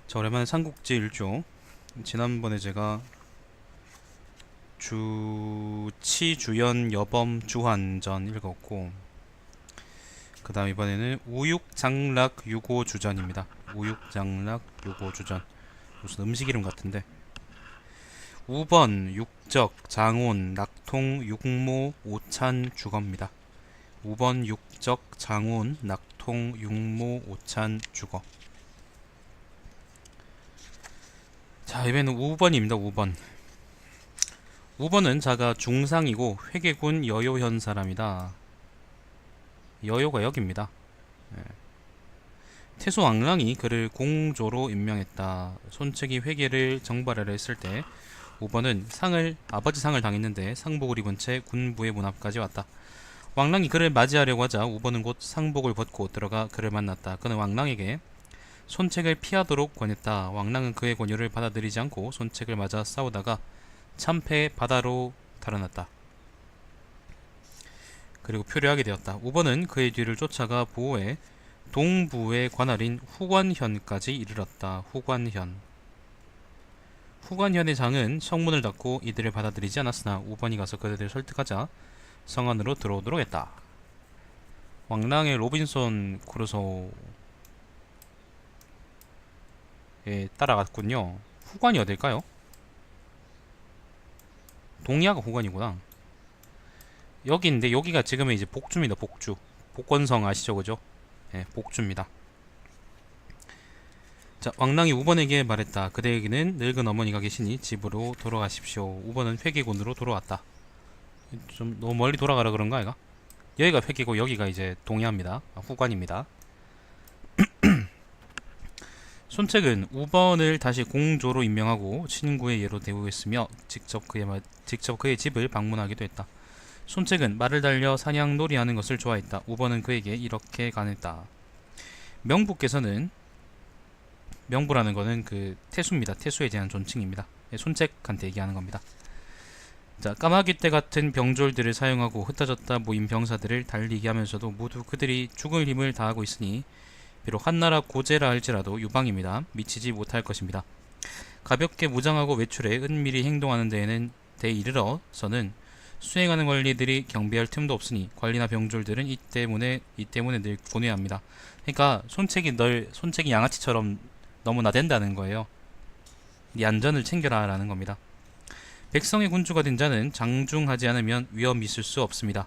자, 오랜만에 삼국지 1조. 지난번에 제가 치주연 여범 주환전 읽었고, 그 다음 이번에는 우육장락 유고주전입니다. 우육장락 유고주전, 무슨 음식 이름 같은데. 우번 육적 장온 낙통 육모 오찬 주거입니다. 우번 육적 장온 낙통 육모 오찬 주거. 자, 이번에는 5번입니다. 5번. 5번은 자가 중상이고 회계군 여요현 사람이다. 여요가 여기입니다. 예. 태소 왕랑이 그를 공조로 임명했다. 손책이 회계를 정발하려 했을 때 5번은 아버지 상을 당했는데 상복을 입은 채 군부의 문 앞까지 왔다. 왕랑이 그를 맞이하려고 하자 5번은 곧 상복을 벗고 들어가 그를 만났다. 그는 왕랑에게 손책을 피하도록 권했다. 왕랑은 그의 권유를 받아들이지 않고 손책을 맞아 싸우다가 참패 바다로 달아났다. 그리고 표류하게 되었다. 5번은 그의 뒤를 쫓아가 보호해 동부의 관할인 후관현까지 이르렀다. 후관현의 장은 성문을 닫고 이들을 받아들이지 않았으나 5번이 가서 그들을 설득하자 성 안으로 들어오도록 했다. 왕랑의 로빈손 크루소에 따라갔군요. 후관이 어딜까요? 동리아가 후관이구나. 여기인데 여기가 지금은 이제 복주입니다. 복주. 복권성 아시죠, 그죠? 예, 복주입니다. 자, 왕랑이 우번에게 말했다. 그대에게는 늙은 어머니가 계시니 집으로 돌아가십시오. 우번은 회계군으로 돌아왔다. 좀 너무 멀리 돌아가라 그런가 아이가? 여기가 회계고 여기가 이제 동해입니다. 후관입니다. 손책은 우번을 다시 공조로 임명하고 친구의 예로 대우했으며 직접 그의 집을 방문하기도 했다. 손책은 말을 달려 사냥놀이하는 것을 좋아했다. 우번은 그에게 이렇게 간했다. 명부라는 것은 그 태수입니다. 태수에 대한 존칭입니다. 손책한테 얘기하는 겁니다. 자, 까마귀떼 같은 병졸들을 사용하고 흩어졌다 모인 병사들을 달리게 하면서도 모두 그들이 죽을 힘을 다하고 있으니 비록 한나라 고제라 할지라도 유방입니다. 미치지 못할 것입니다. 가볍게 무장하고 외출해 은밀히 행동하는 데에 이르러서는 수행하는 관리들이 경비할 틈도 없으니 관리나 병졸들은 이 때문에 늘 고뇌합니다. 그러니까 손책이 양아치처럼 너무 나댄다는 거예요. 네 안전을 챙겨라 라는 겁니다. 백성의 군주가 된 자는 장중하지 않으면 위험이 있을 수 없습니다.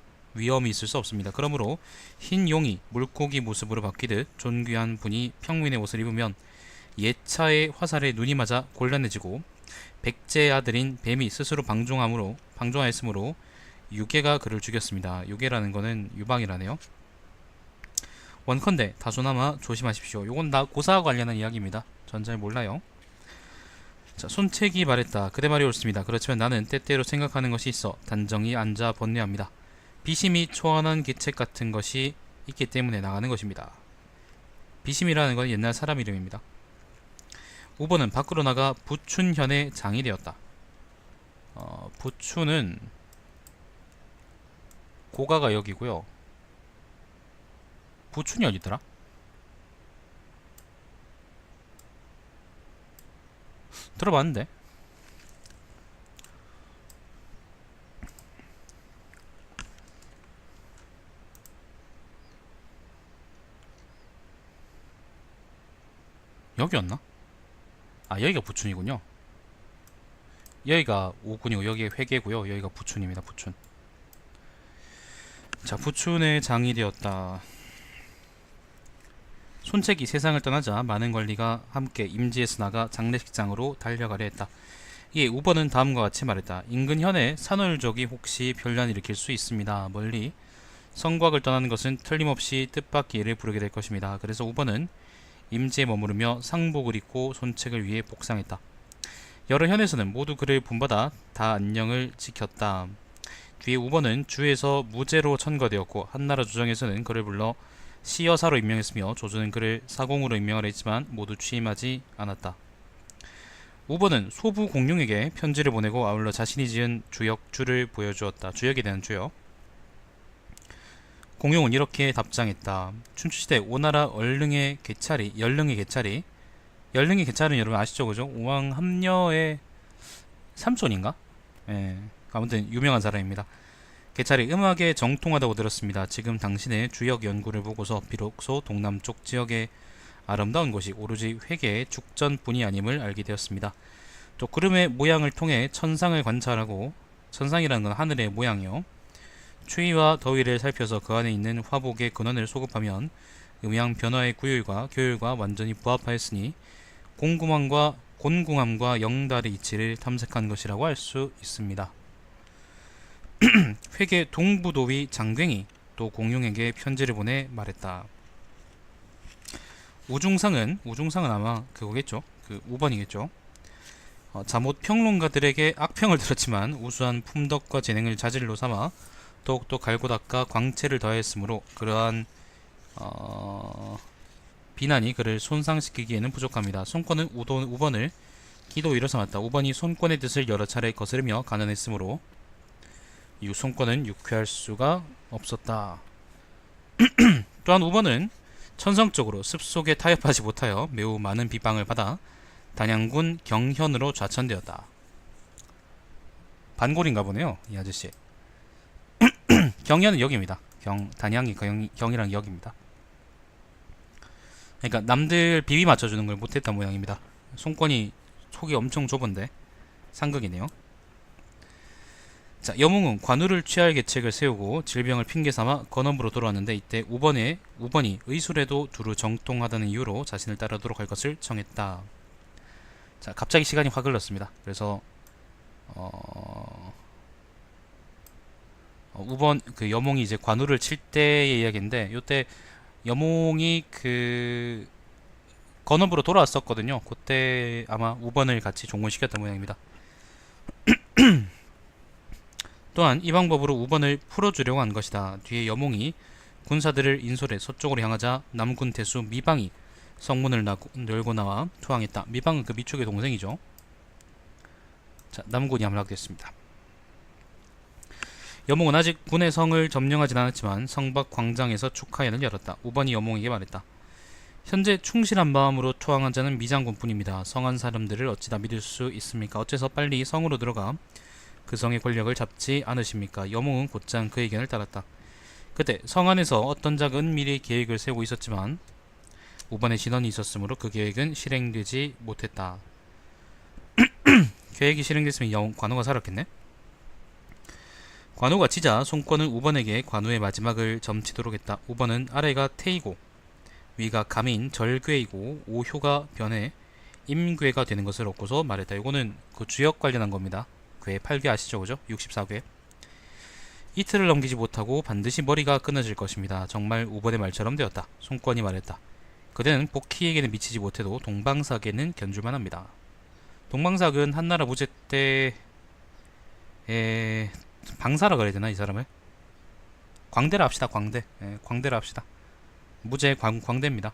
그러므로 흰 용이 물고기 모습으로 바뀌듯 존귀한 분이 평민의 옷을 입으면 예차의 화살에 눈이 맞아 곤란해지고 백제의 아들인 뱀이 스스로 방종하였으므로 유괴가 그를 죽였습니다. 유괴라는 거는 유방이라네요. 원컨대 다소나마 조심하십시오. 요건 다 고사와 관련한 이야기입니다. 전 잘 몰라요. 자, 손책이 말했다. 그대 말이 옳습니다. 그렇지만 나는 때때로 생각하는 것이 있어 단정히 앉아 번뇌합니다. 비심이 초안한 계책 같은 것이 있기 때문에 나가는 것입니다. 비심이라는 건 옛날 사람 이름입니다. 5번은 밖으로 나가 부춘현의 장이 되었다. 부춘은 고가가 여기고요. 부춘이 어디더라? 들어봤는데. 여기였나? 아, 여기가 부춘이군요. 여기가 오군이고 여기가 회계고요. 여기가 부춘입니다. 부춘. 자, 부춘의 장이 되었다. 손책이 세상을 떠나자 많은 관리가 함께 임지에서 나가 장례식장으로 달려가려 했다. 이에 우번은 다음과 같이 말했다. 인근 현에 산울족이 혹시 변란 일으킬 수 있습니다. 멀리 성곽을 떠나는 것은 틀림없이 뜻밖의 일을 부르게 될 것입니다. 그래서 우번은 임지에 머무르며 상복을 입고 손책을 위해 복상했다. 여러 현에서는 모두 그를 본받아 다 안녕을 지켰다. 뒤에 우번은 주에서 무죄로 천거되었고 한나라 조정에서는 그를 불러 시여사로 임명했으며 조조는 그를 사공으로 임명하려 했지만 모두 취임하지 않았다. 우번은 소부 공룡에게 편지를 보내고 아울러 자신이 지은 주역주를 보여주었다. 주역에 대한 주역. 공룡은 이렇게 답장했다. 춘추시대 오나라 연릉의 개찰이 열릉의 개찰은 여러분 아시죠, 그죠? 우왕 함녀의 삼촌인가? 예, 아무튼 유명한 사람입니다. 개찰이 음악에 정통하다고 들었습니다. 지금 당신의 주역 연구를 보고서 비로소 동남쪽 지역의 아름다운 곳이 오로지 회계의 죽전뿐이 아님을 알게 되었습니다. 또 구름의 모양을 통해 천상을 관찰하고, 천상이라는 건 하늘의 모양이요, 추위와 더위를 살펴서 그 안에 있는 화복의 근원을 소급하면 음양 변화의 구율과 교율과 완전히 부합하였으니 곤궁함과 영달의 이치를 탐색한 것이라고 할 수 있습니다. 회계 동부도위 장괭이 또 공룡에게 편지를 보내 말했다. 우중상은 아마 그거겠죠. 그 5번이겠죠. 잠옷 평론가들에게 악평을 들었지만 우수한 품덕과 재능을 자질로 삼아 더욱더 갈고 닦아 광채를 더하였으므로 그러한 비난이 그를 손상시키기에는 부족합니다. 손권은 우번을 기도위로 삼았다. 우번이 손권의 뜻을 여러 차례 거스르며 가난했으므로 이후 손권은 유쾌할 수가 없었다. 또한 우번은 천성적으로 습속에 타협하지 못하여 매우 많은 비방을 받아 단양군 경현으로 좌천되었다. 반골인가 보네요, 이 아저씨. 경현은 여기입니다. 단양이 경이랑 여기입니다. 그러니까 남들 비비 맞춰주는 걸 못했단 모양입니다. 손권이 속이 엄청 좁은데 상극이네요. 자, 여몽은 관우를 취할 계책을 세우고 질병을 핑계삼아 건업으로 돌아왔는데 이때 우번이 의술에도 두루 정통하다는 이유로 자신을 따르도록 할 것을 정했다. 자, 갑자기 시간이 확 흘렀습니다. 그래서 우번 그 여몽이 이제 관우를 칠 때의 이야기인데, 요때 여몽이 그 건업으로 돌아왔었거든요. 그때 아마 우번을 같이 종문시켰던 모양입니다. 또한 이 방법으로 우번을 풀어주려고 한 것이다. 뒤에 여몽이 군사들을 인솔해 서쪽으로 향하자 남군 대수 미방이 성문을 열고 나와 투항했다. 미방은 그 미축의 동생이죠. 자, 남군이 함락됐습니다. 여몽은 아직 군의 성을 점령하진 않았지만 성박 광장에서 축하회를 열었다. 우번이 여몽에게 말했다. 현재 충실한 마음으로 투항한 자는 미장군뿐입니다. 성한 사람들을 어찌다 믿을 수 있습니까? 어째서 빨리 성으로 들어가 그 성의 권력을 잡지 않으십니까? 여몽은 곧장 그 의견을 따랐다. 그때 성 안에서 어떤 자가 은밀히 계획을 세우고 있었지만 우번의 진언이 있었으므로 그 계획은 실행되지 못했다. 계획이 실행됐으면 관우가 살았겠네? 관우가 치자 손권은 우번에게 관우의 마지막을 점치도록 했다. 우번은 아래가 태이고 위가 감인 절괴이고 오효가 변해 임괴가 되는 것을 얻고서 말했다. 이거는 그 주역 관련한 겁니다. 괴 8괴 아시죠, 그죠? 64괴. 이틀을 넘기지 못하고 반드시 머리가 끊어질 것입니다. 정말 우번의 말처럼 되었다. 손권이 말했다. 그대는 복희에게는 미치지 못해도 동방사에게는 견줄만 합니다. 동방사은 한나라 무제 때에 방사라 그래야 되나, 이 사람을? 광대라 합시다. 광대라 합시다. 무제 광대입니다.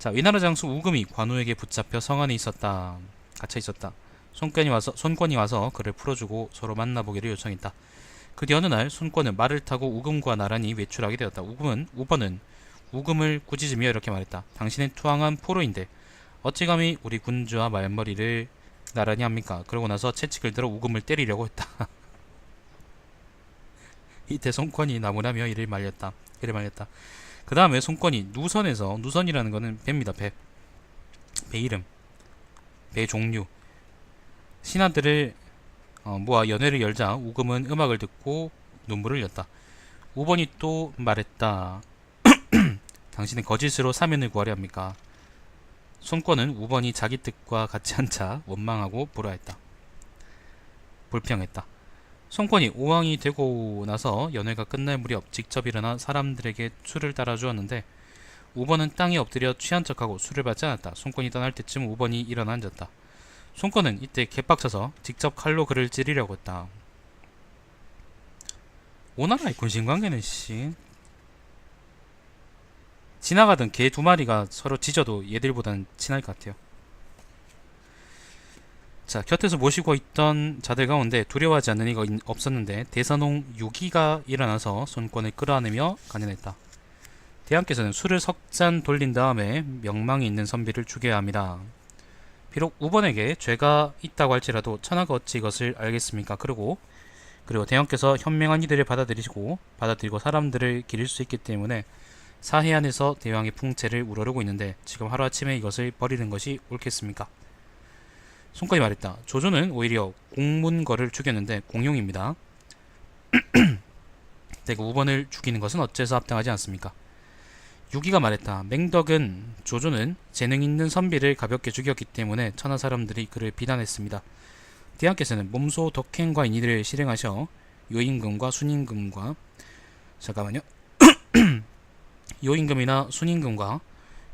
자, 위나라 장수 우금이 관우에게 붙잡혀 성 안에 있었다. 갇혀 있었다. 손권이 와서 그를 풀어주고 서로 만나보기를 요청했다. 그 뒤 어느 날 손권은 말을 타고 우금과 나란히 외출하게 되었다. 우번은 우금을 꾸짖으며 이렇게 말했다. 당신은 투항한 포로인데 어찌 감히 우리 군주와 말머리를 나란히 합니까? 그러고 나서 채찍을 들어 우금을 때리려고 했다. 이때 손권이 나무라며 이를 말렸다. 그 다음에 손권이 누선이라는 거는 배입니다. 배 이름, 배 종류, 신하들을 모아 연회를 열자 우금은 음악을 듣고 눈물을 흘렸다. 우번이 또 말했다. 당신은 거짓으로 사면을 구하려 합니까? 손권은 우번이 자기 뜻과 같지 않자 원망하고 불평했다. 손권이 오왕이 되고 나서 연회가 끝날 무렵 직접 일어나 사람들에게 술을 따라주었는데 우번은 땅에 엎드려 취한 척하고 술을 받지 않았다. 손권이 떠날 때쯤 우번이 일어나 앉았다. 손권은 이때 개빡쳐서 직접 칼로 그를 찌르려고 했다. 오나라의 군신관계는 지나가던 개 두 마리가 서로 짖어도 얘들보다는 친할 것 같아요. 자, 곁에서 모시고 있던 자들 가운데 두려워하지 않는 이가 없었는데 대선홍 유기가 일어나서 손권을 끌어안으며 간연했다. 대왕께서는 술을 석 잔 돌린 다음에 명망이 있는 선비를 죽여야 합니다. 비록 우번에게 죄가 있다고 할지라도 천하가 어찌 이것을 알겠습니까? 그리고 대왕께서 현명한 이들을 받아들이고 사람들을 기를 수 있기 때문에 사해안에서 대왕의 풍채를 우러르고 있는데 지금 하루아침에 이것을 버리는 것이 옳겠습니까? 손권이 말했다. 조조는 오히려 공문거를 죽였는데 공용입니다. 대구 우번을 죽이는 것은 어째서 합당하지 않습니까? 유기가 말했다. 맹덕은 조조는 재능 있는 선비를 가볍게 죽였기 때문에 천하 사람들이 그를 비난했습니다. 대왕께서는 몸소 덕행과 인의를 실행하셔 요임금과 순임금과 요임금이나 순임금과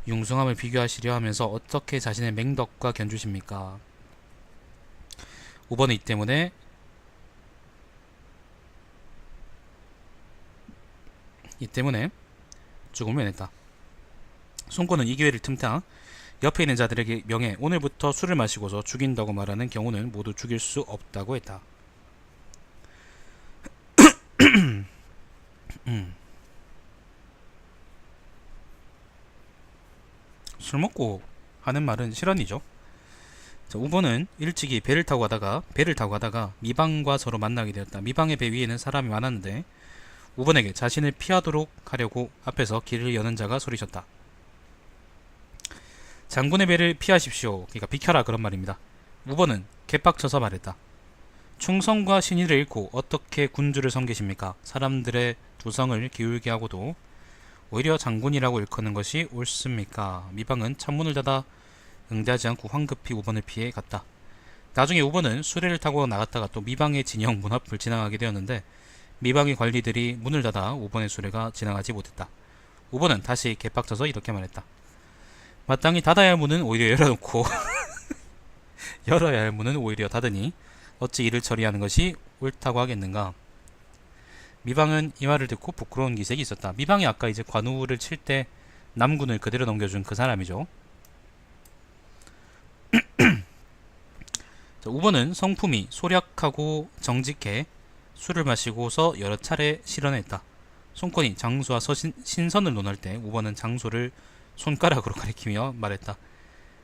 융숭함을 비교하시려 하면서 어떻게 자신의 맹덕과 견주십니까? 5번은 이 때문에 죽음을 면했다. 손권은 이 기회를 틈타 옆에 있는 자들에게 명해 오늘부터 술을 마시고서 죽인다고 말하는 경우는 모두 죽일 수 없다고 했다. 술 먹고 하는 말은 실언이죠. 자, 5번은 일찍이 배를 타고 가다가 미방과 서로 만나게 되었다. 미방의 배 위에는 사람이 많았는데 5번에게 자신을 피하도록 하려고 앞에서 길을 여는 자가 소리쳤다. 장군의 배를 피하십시오. 그러니까 비켜라 그런 말입니다. 5번은 개빡쳐서 말했다. 충성과 신의를 잃고 어떻게 군주를 섬기십니까? 사람들의 두성을 기울게 하고도 오히려 장군이라고 일컫는 것이 옳습니까? 미방은 창문을 닫아 응대하지 않고 황급히 5번을 피해 갔다. 나중에 5번은 수레를 타고 나갔다가 또 미방의 진영 문 앞을 지나가게 되었는데 미방의 관리들이 문을 닫아 5번의 수레가 지나가지 못했다. 5번은 다시 개빡쳐서 이렇게 말했다. 마땅히 닫아야 할 문은 오히려 열어놓고 열어야 할 문은 오히려 닫으니 어찌 이를 처리하는 것이 옳다고 하겠는가? 미방은 이 말을 듣고 부끄러운 기색이 있었다. 미방이 아까 이제 관우를 칠 때 남군을 그대로 넘겨준 그 사람이죠. 자, 5번은 성품이 소략하고 정직해 술을 마시고서 여러 차례 실언했다. 손권이 장수와 신선을 논할 때 5번은 장수를 손가락으로 가리키며 말했다.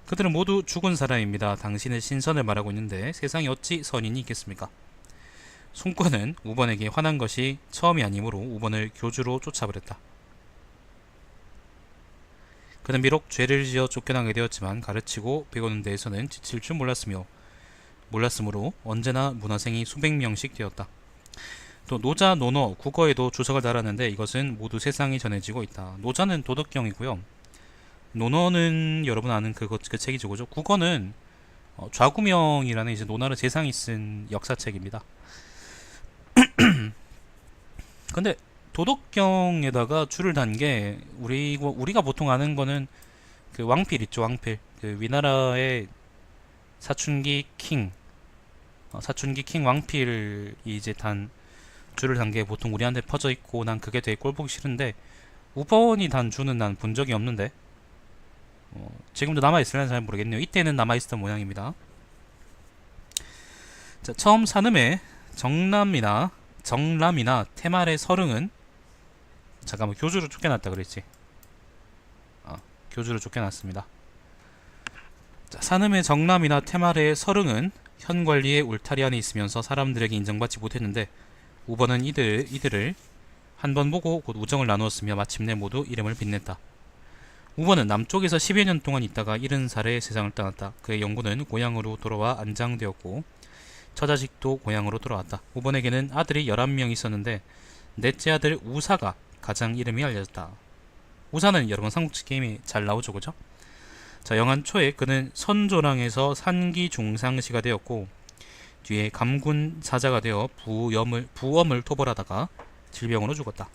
그들은 모두 죽은 사람입니다. 당신은 신선을 말하고 있는데 세상에 어찌 선인이 있겠습니까? 손권은 5번에게 화난 것이 처음이 아니므로 5번을 교주로 쫓아버렸다. 그는 비록 죄를 지어 쫓겨나게 되었지만 가르치고 배우는 데에서는 지칠 줄 몰랐으므로 언제나 문화생이 수백 명씩 되었다. 또 노자, 논어, 국어에도 주석을 달았는데 이것은 모두 세상에 전해지고 있다. 노자는 도덕경이고요. 논어는 여러분 아는 그 책이죠, 그죠? 국어는 좌구명이라는 이제 노나라 재상이 쓴 역사책입니다. 근데 도덕경에다가 줄을 단 게 우리가 보통 아는 거는 그 왕필 있죠, 왕필. 그 위나라의 사춘기 킹 왕필이 이제 줄을 단 게 보통 우리한테 퍼져 있고 난 그게 되게 꼴보기 싫은데 5번이 단 줄은 난 본 적이 없는데 지금도 남아있을려나 잘 모르겠네요. 이때는 남아있었던 모양입니다. 자, 처음 산음의 정람이나 태말의 서릉은 잠깐만 교주로 쫓겨났다 그랬지. 교주로 쫓겨났습니다. 자, 산음의 정람이나 태말의 서릉은 현관리의 울타리 안에 있으면서 사람들에게 인정받지 못했는데 5번은 이들을 한 번 보고 곧 우정을 나누었으며 마침내 모두 이름을 빛냈다. 5번은 남쪽에서 10여 년 동안 있다가 70살에 세상을 떠났다. 그의 영구는 고향으로 돌아와 안장되었고 처자식도 고향으로 돌아왔다. 5번에게는 아들이 11명 있었는데 넷째 아들 우사가 가장 이름이 알려졌다. 우사는 여러분 삼국지 게임이 잘 나오죠, 그죠? 자, 영한 초에 그는 선조랑에서 산기 중상시가 되었고 뒤에 감군 사자가 되어 부엄을 토벌하다가 질병으로 죽었다.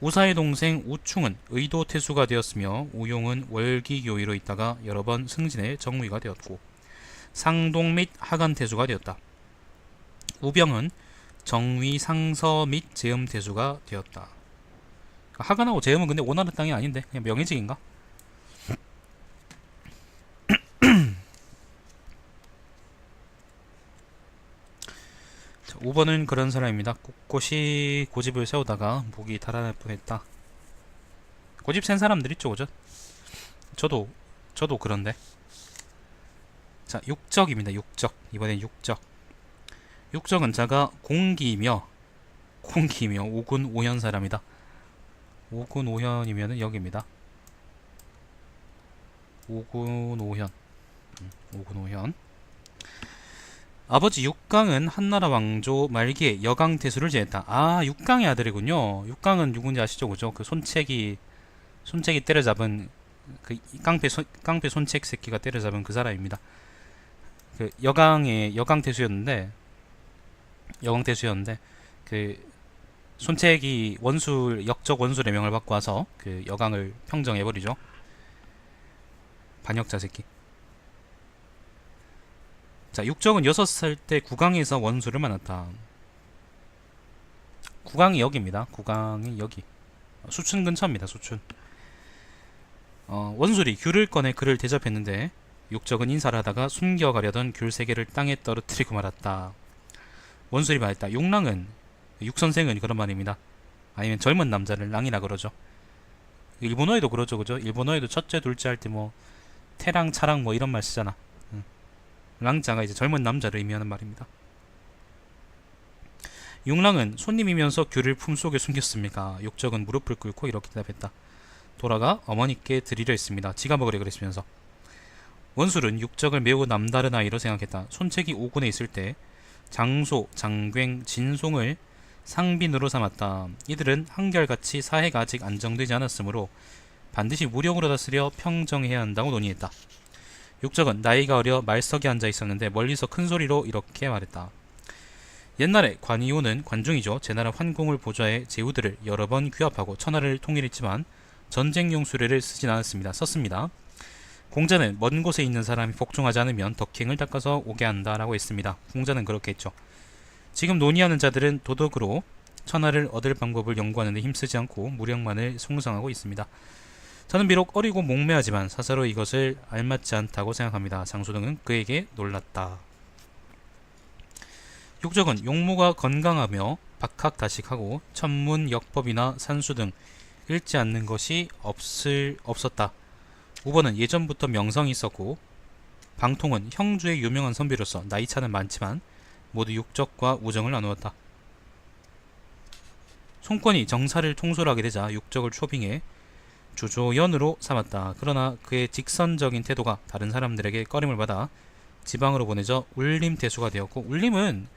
우사의 동생 우충은 의도 태수가 되었으며 우용은 월기교위로 있다가 여러 번 승진해 정위가 되었고 상동 및 하간 태수가 되었다. 우병은 정위 상서 및 제음 태수가 되었다. 하간하고 제음은 근데 오나라 땅이 아닌데 그냥 명예직인가? 자, 5번은 그런 사람입니다. 꼿꼿이 고집을 세우다가 목이 달아날 뻔했다. 고집 센 사람들 있죠, 그죠? 저도 그런데. 자, 육적입니다. 육적. 이번엔 육적. 육적은 자가 공기며 오군 오현 사람이다. 오군 오현이면은 여기입니다. 오군 오현. 오군 오현. 아버지 육강은 한나라 왕조 말기에 여강태수를 지냈다. 아, 육강의 아들이군요. 육강은 누군지 아시죠, 그죠? 그 손책이 때려잡은 그 깡패 손책 새끼가 때려잡은 그 사람입니다. 그 여강태수였는데 그 손책이 역적 원수 레명을 받고 와서 그 여강을 평정해버리죠. 반역자 새끼. 자, 육적은 6살 때 국왕에서 원수를 만났다. 국왕이 여기입니다. 국왕이 여기. 수춘 근처입니다. 수춘. 원술이 귤을 꺼내 그를 대접했는데 육적은 인사를 하다가 숨겨가려던 귤 3개를 땅에 떨어뜨리고 말았다. 원술이 말했다. 육선생은 그런 말입니다. 아니면 젊은 남자를 랑이라 그러죠. 일본어에도 그러죠, 그죠? 일본어에도 첫째, 둘째 할 때 뭐 태랑, 차랑 뭐 이런 말 쓰잖아. 랑자가 이제 젊은 남자를 의미하는 말입니다. 육랑은 손님이면서 귤을 품속에 숨겼습니까? 육적은 무릎을 꿇고 이렇게 대답했다. 돌아가 어머니께 드리려 했습니다. 지가 먹으려 그랬으면서. 원술은 육적을 매우 남다른 아이로 생각했다. 손책이 오군에 있을 때 장소, 장괭, 진송을 상빈으로 삼았다. 이들은 한결같이 사해가 아직 안정되지 않았으므로 반드시 무력으로 다스려 평정해야 한다고 논의했다. 육적은 나이가 어려 말석에 앉아 있었는데 멀리서 큰 소리로 이렇게 말했다. 옛날에 관이오는 관중이죠. 제나라 환공을 보좌해 제후들을 여러 번 규합하고 천하를 통일했지만 전쟁용 수레를 쓰진 않았습니다. 썼습니다. 공자는 먼 곳에 있는 사람이 복종하지 않으면 덕행을 닦아서 오게 한다라고 했습니다. 공자는 그렇게 했죠. 지금 논의하는 자들은 도덕으로 천하를 얻을 방법을 연구하는 데 힘쓰지 않고 무력만을 숭상하고 있습니다. 저는 비록 어리고 목매하지만 사사로 이것을 알맞지 않다고 생각합니다. 장소등은 그에게 놀랐다. 육적은 용모가 건강하며 박학다식하고 천문, 역법이나 산수 등 읽지 않는 것이 없었다. 우버는 예전부터 명성이 있었고 방통은 형주의 유명한 선비로서 나이차는 많지만 모두 육적과 우정을 나누었다. 송권이 정사를 통솔하게 되자 육적을 초빙해 주조연으로 삼았다. 그러나 그의 직선적인 태도가 다른 사람들에게 꺼림을 받아 지방으로 보내져 울림대수가 되었고, 울림은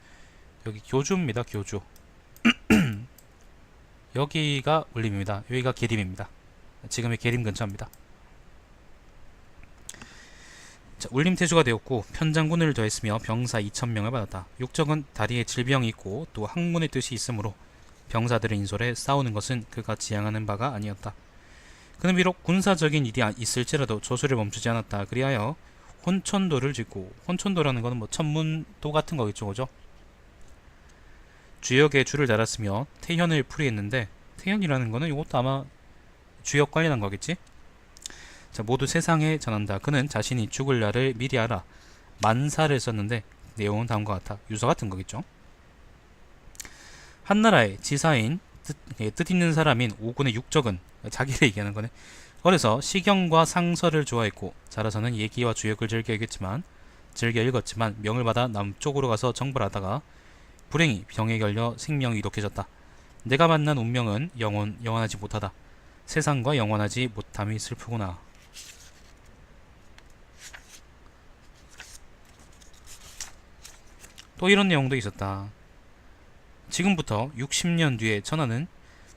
여기 교주입니다. 교주. 여기가 울림입니다. 여기가 계림입니다. 지금의 계림 근처입니다. 자, 울림태수가 되었고 편장군을 더했으며 병사 2000명을 받았다. 육적은 다리에 질병이 있고 또 학문의 뜻이 있으므로 병사들을 인솔해 싸우는 것은 그가 지향하는 바가 아니었다. 그는 비록 군사적인 일이 있을지라도 조수를 멈추지 않았다. 그리하여 혼천도를 짓고, 혼천도라는 것은 뭐 천문도 같은 거겠죠, 그죠? 주역에 줄을 달았으며 태현을 풀이했는데, 태현이라는 거는 이것도 아마 주역 관련한 거겠지? 자, 모두 세상에 전한다. 그는 자신이 죽을 날을 미리 알아 만사를 썼는데 내용은 다음과 같아. 유서 같은 거겠죠? 한나라의 지사인 뜻 있는 사람인 오군의 육적은, 자기를 얘기하는 거네, 어려서 시경과 상서를 좋아했고 자라서는 예기와 주역을 즐겨 읽었지만 명을 받아 남쪽으로 가서 정벌 하다가 불행히 병에 걸려 생명이 이독해졌다. 내가 만난 운명은 영원하지 못하다. 세상과 영원하지 못함이 슬프구나. 또 이런 내용도 있었다. 지금부터 60년 뒤에 천하는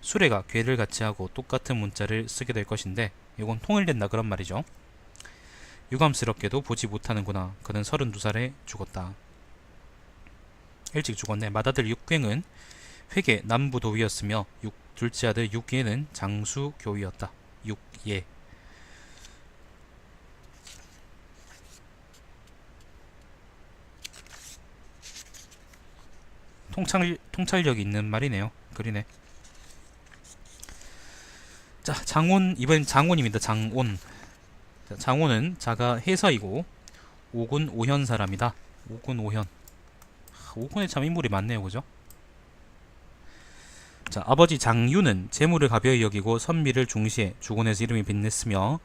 수레가 괴를 같이 하고 똑같은 문자를 쓰게 될 것인데, 이건 통일된다 그런 말이죠. 유감스럽게도 보지 못하는구나. 그는 32살에 죽었다. 일찍 죽었네. 맏아들 육괭은 회계 남부도위였으며 둘째 아들 육예는 장수교위였다. 육예. 통찰력이 있는 말이네요. 그리네. 자, 이번엔 장온입니다. 장온. 자, 장온은 자가 해서이고 오군 오현 사람이다. 오군 오현. 오군에 참 인물이 많네요, 그죠? 자, 아버지 장유는 재물을 가벼이 여기고 선비를 중시해 주곤에서 이름이 빛냈으며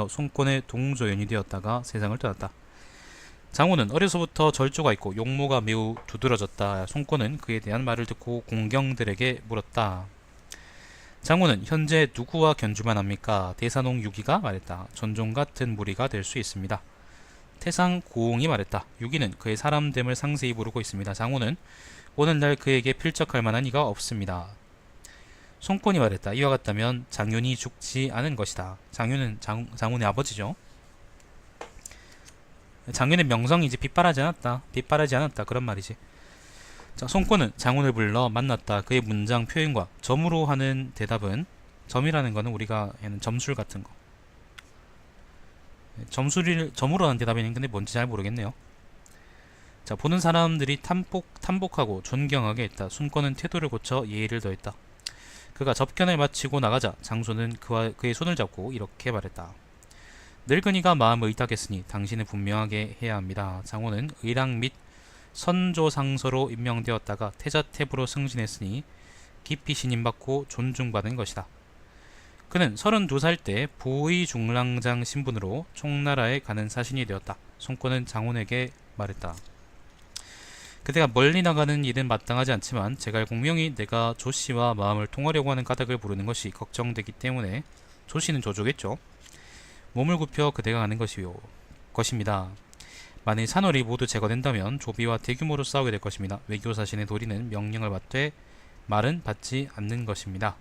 손권의 동조연이 되었다가 세상을 떠났다. 장호는 어려서부터 절조가 있고 용모가 매우 두드러졌다. 손권은 그에 대한 말을 듣고 공경들에게 물었다. 장호는 현재 누구와 견주만 합니까? 대사농 유기가 말했다. 전종 같은 무리가 될 수 있습니다. 태상 고홍이 말했다. 유기는 그의 사람됨을 상세히 모르고 있습니다. 장호는 오늘날 그에게 필적할 만한 이가 없습니다. 손권이 말했다. 이와 같다면 장윤이 죽지 않은 것이다. 장윤은 장훈의 아버지죠. 장윤의 명성이 이제 빗바라지 않았다 그런 말이지. 자, 손권은 장훈을 불러 만났다. 그의 문장 표현과 점으로 하는 대답은, 점이라는 거는 우리가 하는 점술 같은 거, 점으로 하는 대답이는 근데 뭔지 잘 모르겠네요. 자, 보는 사람들이 탐복하고 존경하게 했다. 손권은 태도를 고쳐 예의를 더했다. 그가 접견을 마치고 나가자 장소는 그의 손을 잡고 이렇게 말했다. 늙은이가 마음을 의탁했으니 당신은 분명하게 해야 합니다. 장호는 의랑 및 선조상서로 임명되었다가 태자태부로 승진했으니 깊이 신임받고 존중받은 것이다. 그는 32살 때 보의중랑장 신분으로 총나라에 가는 사신이 되었다. 손권은 장훈에게 말했다. 그대가 멀리 나가는 일은 마땅하지 않지만 제갈 공명이 내가 조씨와 마음을 통하려고 하는 까닭을 모르는 것이 걱정되기 때문에, 조씨는 조조겠죠. 몸을 굽혀 그대가 가는 것입니다. 만일 산월이 모두 제거된다면 조비와 대규모로 싸우게 될 것입니다. 외교사신의 도리는 명령을 받되 말은 받지 않는 것입니다.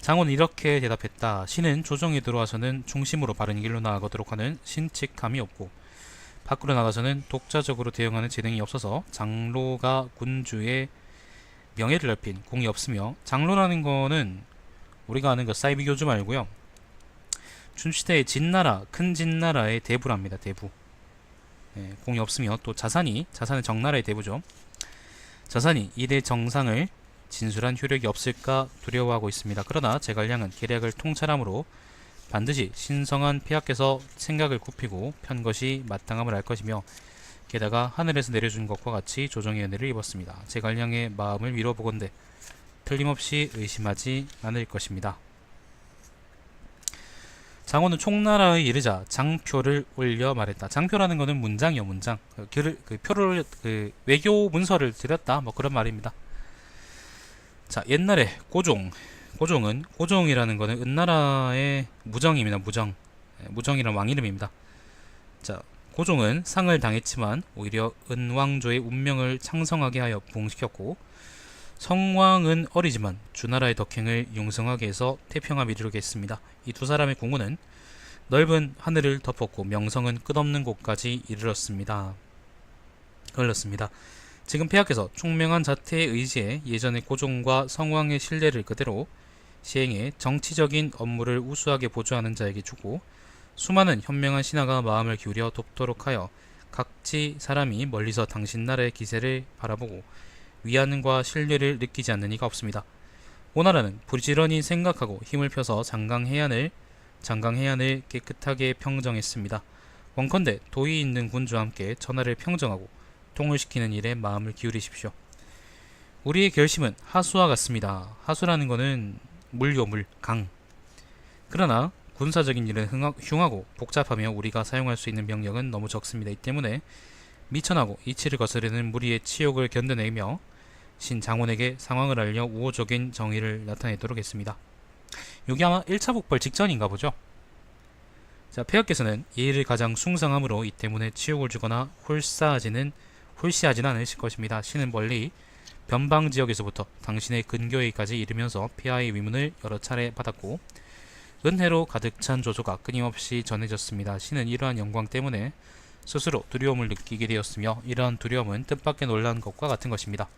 장호는 이렇게 대답했다. 신은 조정에 들어와서는 중심으로 바른 길로 나아가도록 하는 신칙함이 없고 밖으로 나가서는 독자적으로 대응하는 재능이 없어서 장로가 군주의 명예를 넓힌 공이 없으며, 장로라는 거는 우리가 아는 그 사이비 교주 말고요, 춘시대의 진나라, 큰 진나라의 대부랍니다. 대부. 예, 공이 없으며 또 자산은 정나라의 대부죠. 자산이 이대 정상을 진술한 효력이 없을까 두려워하고 있습니다. 그러나 제갈량은 계략을 통찰함으로 반드시 신성한 폐하께서 생각을 굽히고 편 것이 마땅함을 알 것이며, 게다가 하늘에서 내려준 것과 같이 조정의 은혜를 입었습니다. 제갈량의 마음을 밀어보건대 틀림없이 의심하지 않을 것입니다. 장호는 총나라에 이르자 장표를 올려 말했다. 장표라는 것은 문장이요, 문장. 표를 외교 문서를 드렸다, 뭐 그런 말입니다. 자, 옛날에 고종이라는 것은 은나라의 무정입니다. 무정이란 왕 이름입니다. 자, 고종은 상을 당했지만 오히려 은왕조의 운명을 창성하게 하여 부흥시켰고, 성왕은 어리지만 주나라의 덕행을 융성하게 해서 태평함을 이루게 했습니다. 이 두 사람의 공헌은 넓은 하늘을 덮었고 명성은 끝없는 곳까지 이르렀습니다. 지금 폐하께서 총명한 자태에 의지해 예전의 고종과 성왕의 신뢰를 그대로 시행해 정치적인 업무를 우수하게 보조하는 자에게 주고, 수많은 현명한 신하가 마음을 기울여 돕도록 하여 각지 사람이 멀리서 당신 나라의 기세를 바라보고 위안과 신뢰를 느끼지 않는 이가 없습니다. 오나라는 부지런히 생각하고 힘을 펴서 장강해안을 깨끗하게 평정했습니다. 원컨대 도의 있는 군주와 함께 전하를 평정하고 통일시키는 일에 마음을 기울이십시오. 우리의 결심은 하수와 같습니다. 하수라는 것은 강. 그러나 군사적인 일은 흉하고 복잡하며 우리가 사용할 수 있는 병력은 너무 적습니다. 이 때문에 미천하고 이치를 거스르는 무리의 치욕을 견뎌내며 신장원에게 상황을 알려 우호적인 정의를 나타내도록 했습니다. 여기 아마 1차 복벌 직전인가 보죠. 자, 폐하께서는 예의를 가장 숭상함으로 이 때문에 치욕을 주거나 홀시하지는 않으실 것입니다. 신은 멀리 변방 지역에서부터 당신의 근교에까지 이르면서 폐하의 위문을 여러 차례 받았고 은혜로 가득 찬 조조가 끊임없이 전해졌습니다. 신은 이러한 영광 때문에 스스로 두려움을 느끼게 되었으며 이러한 두려움은 뜻밖의 놀란 것과 같은 것입니다.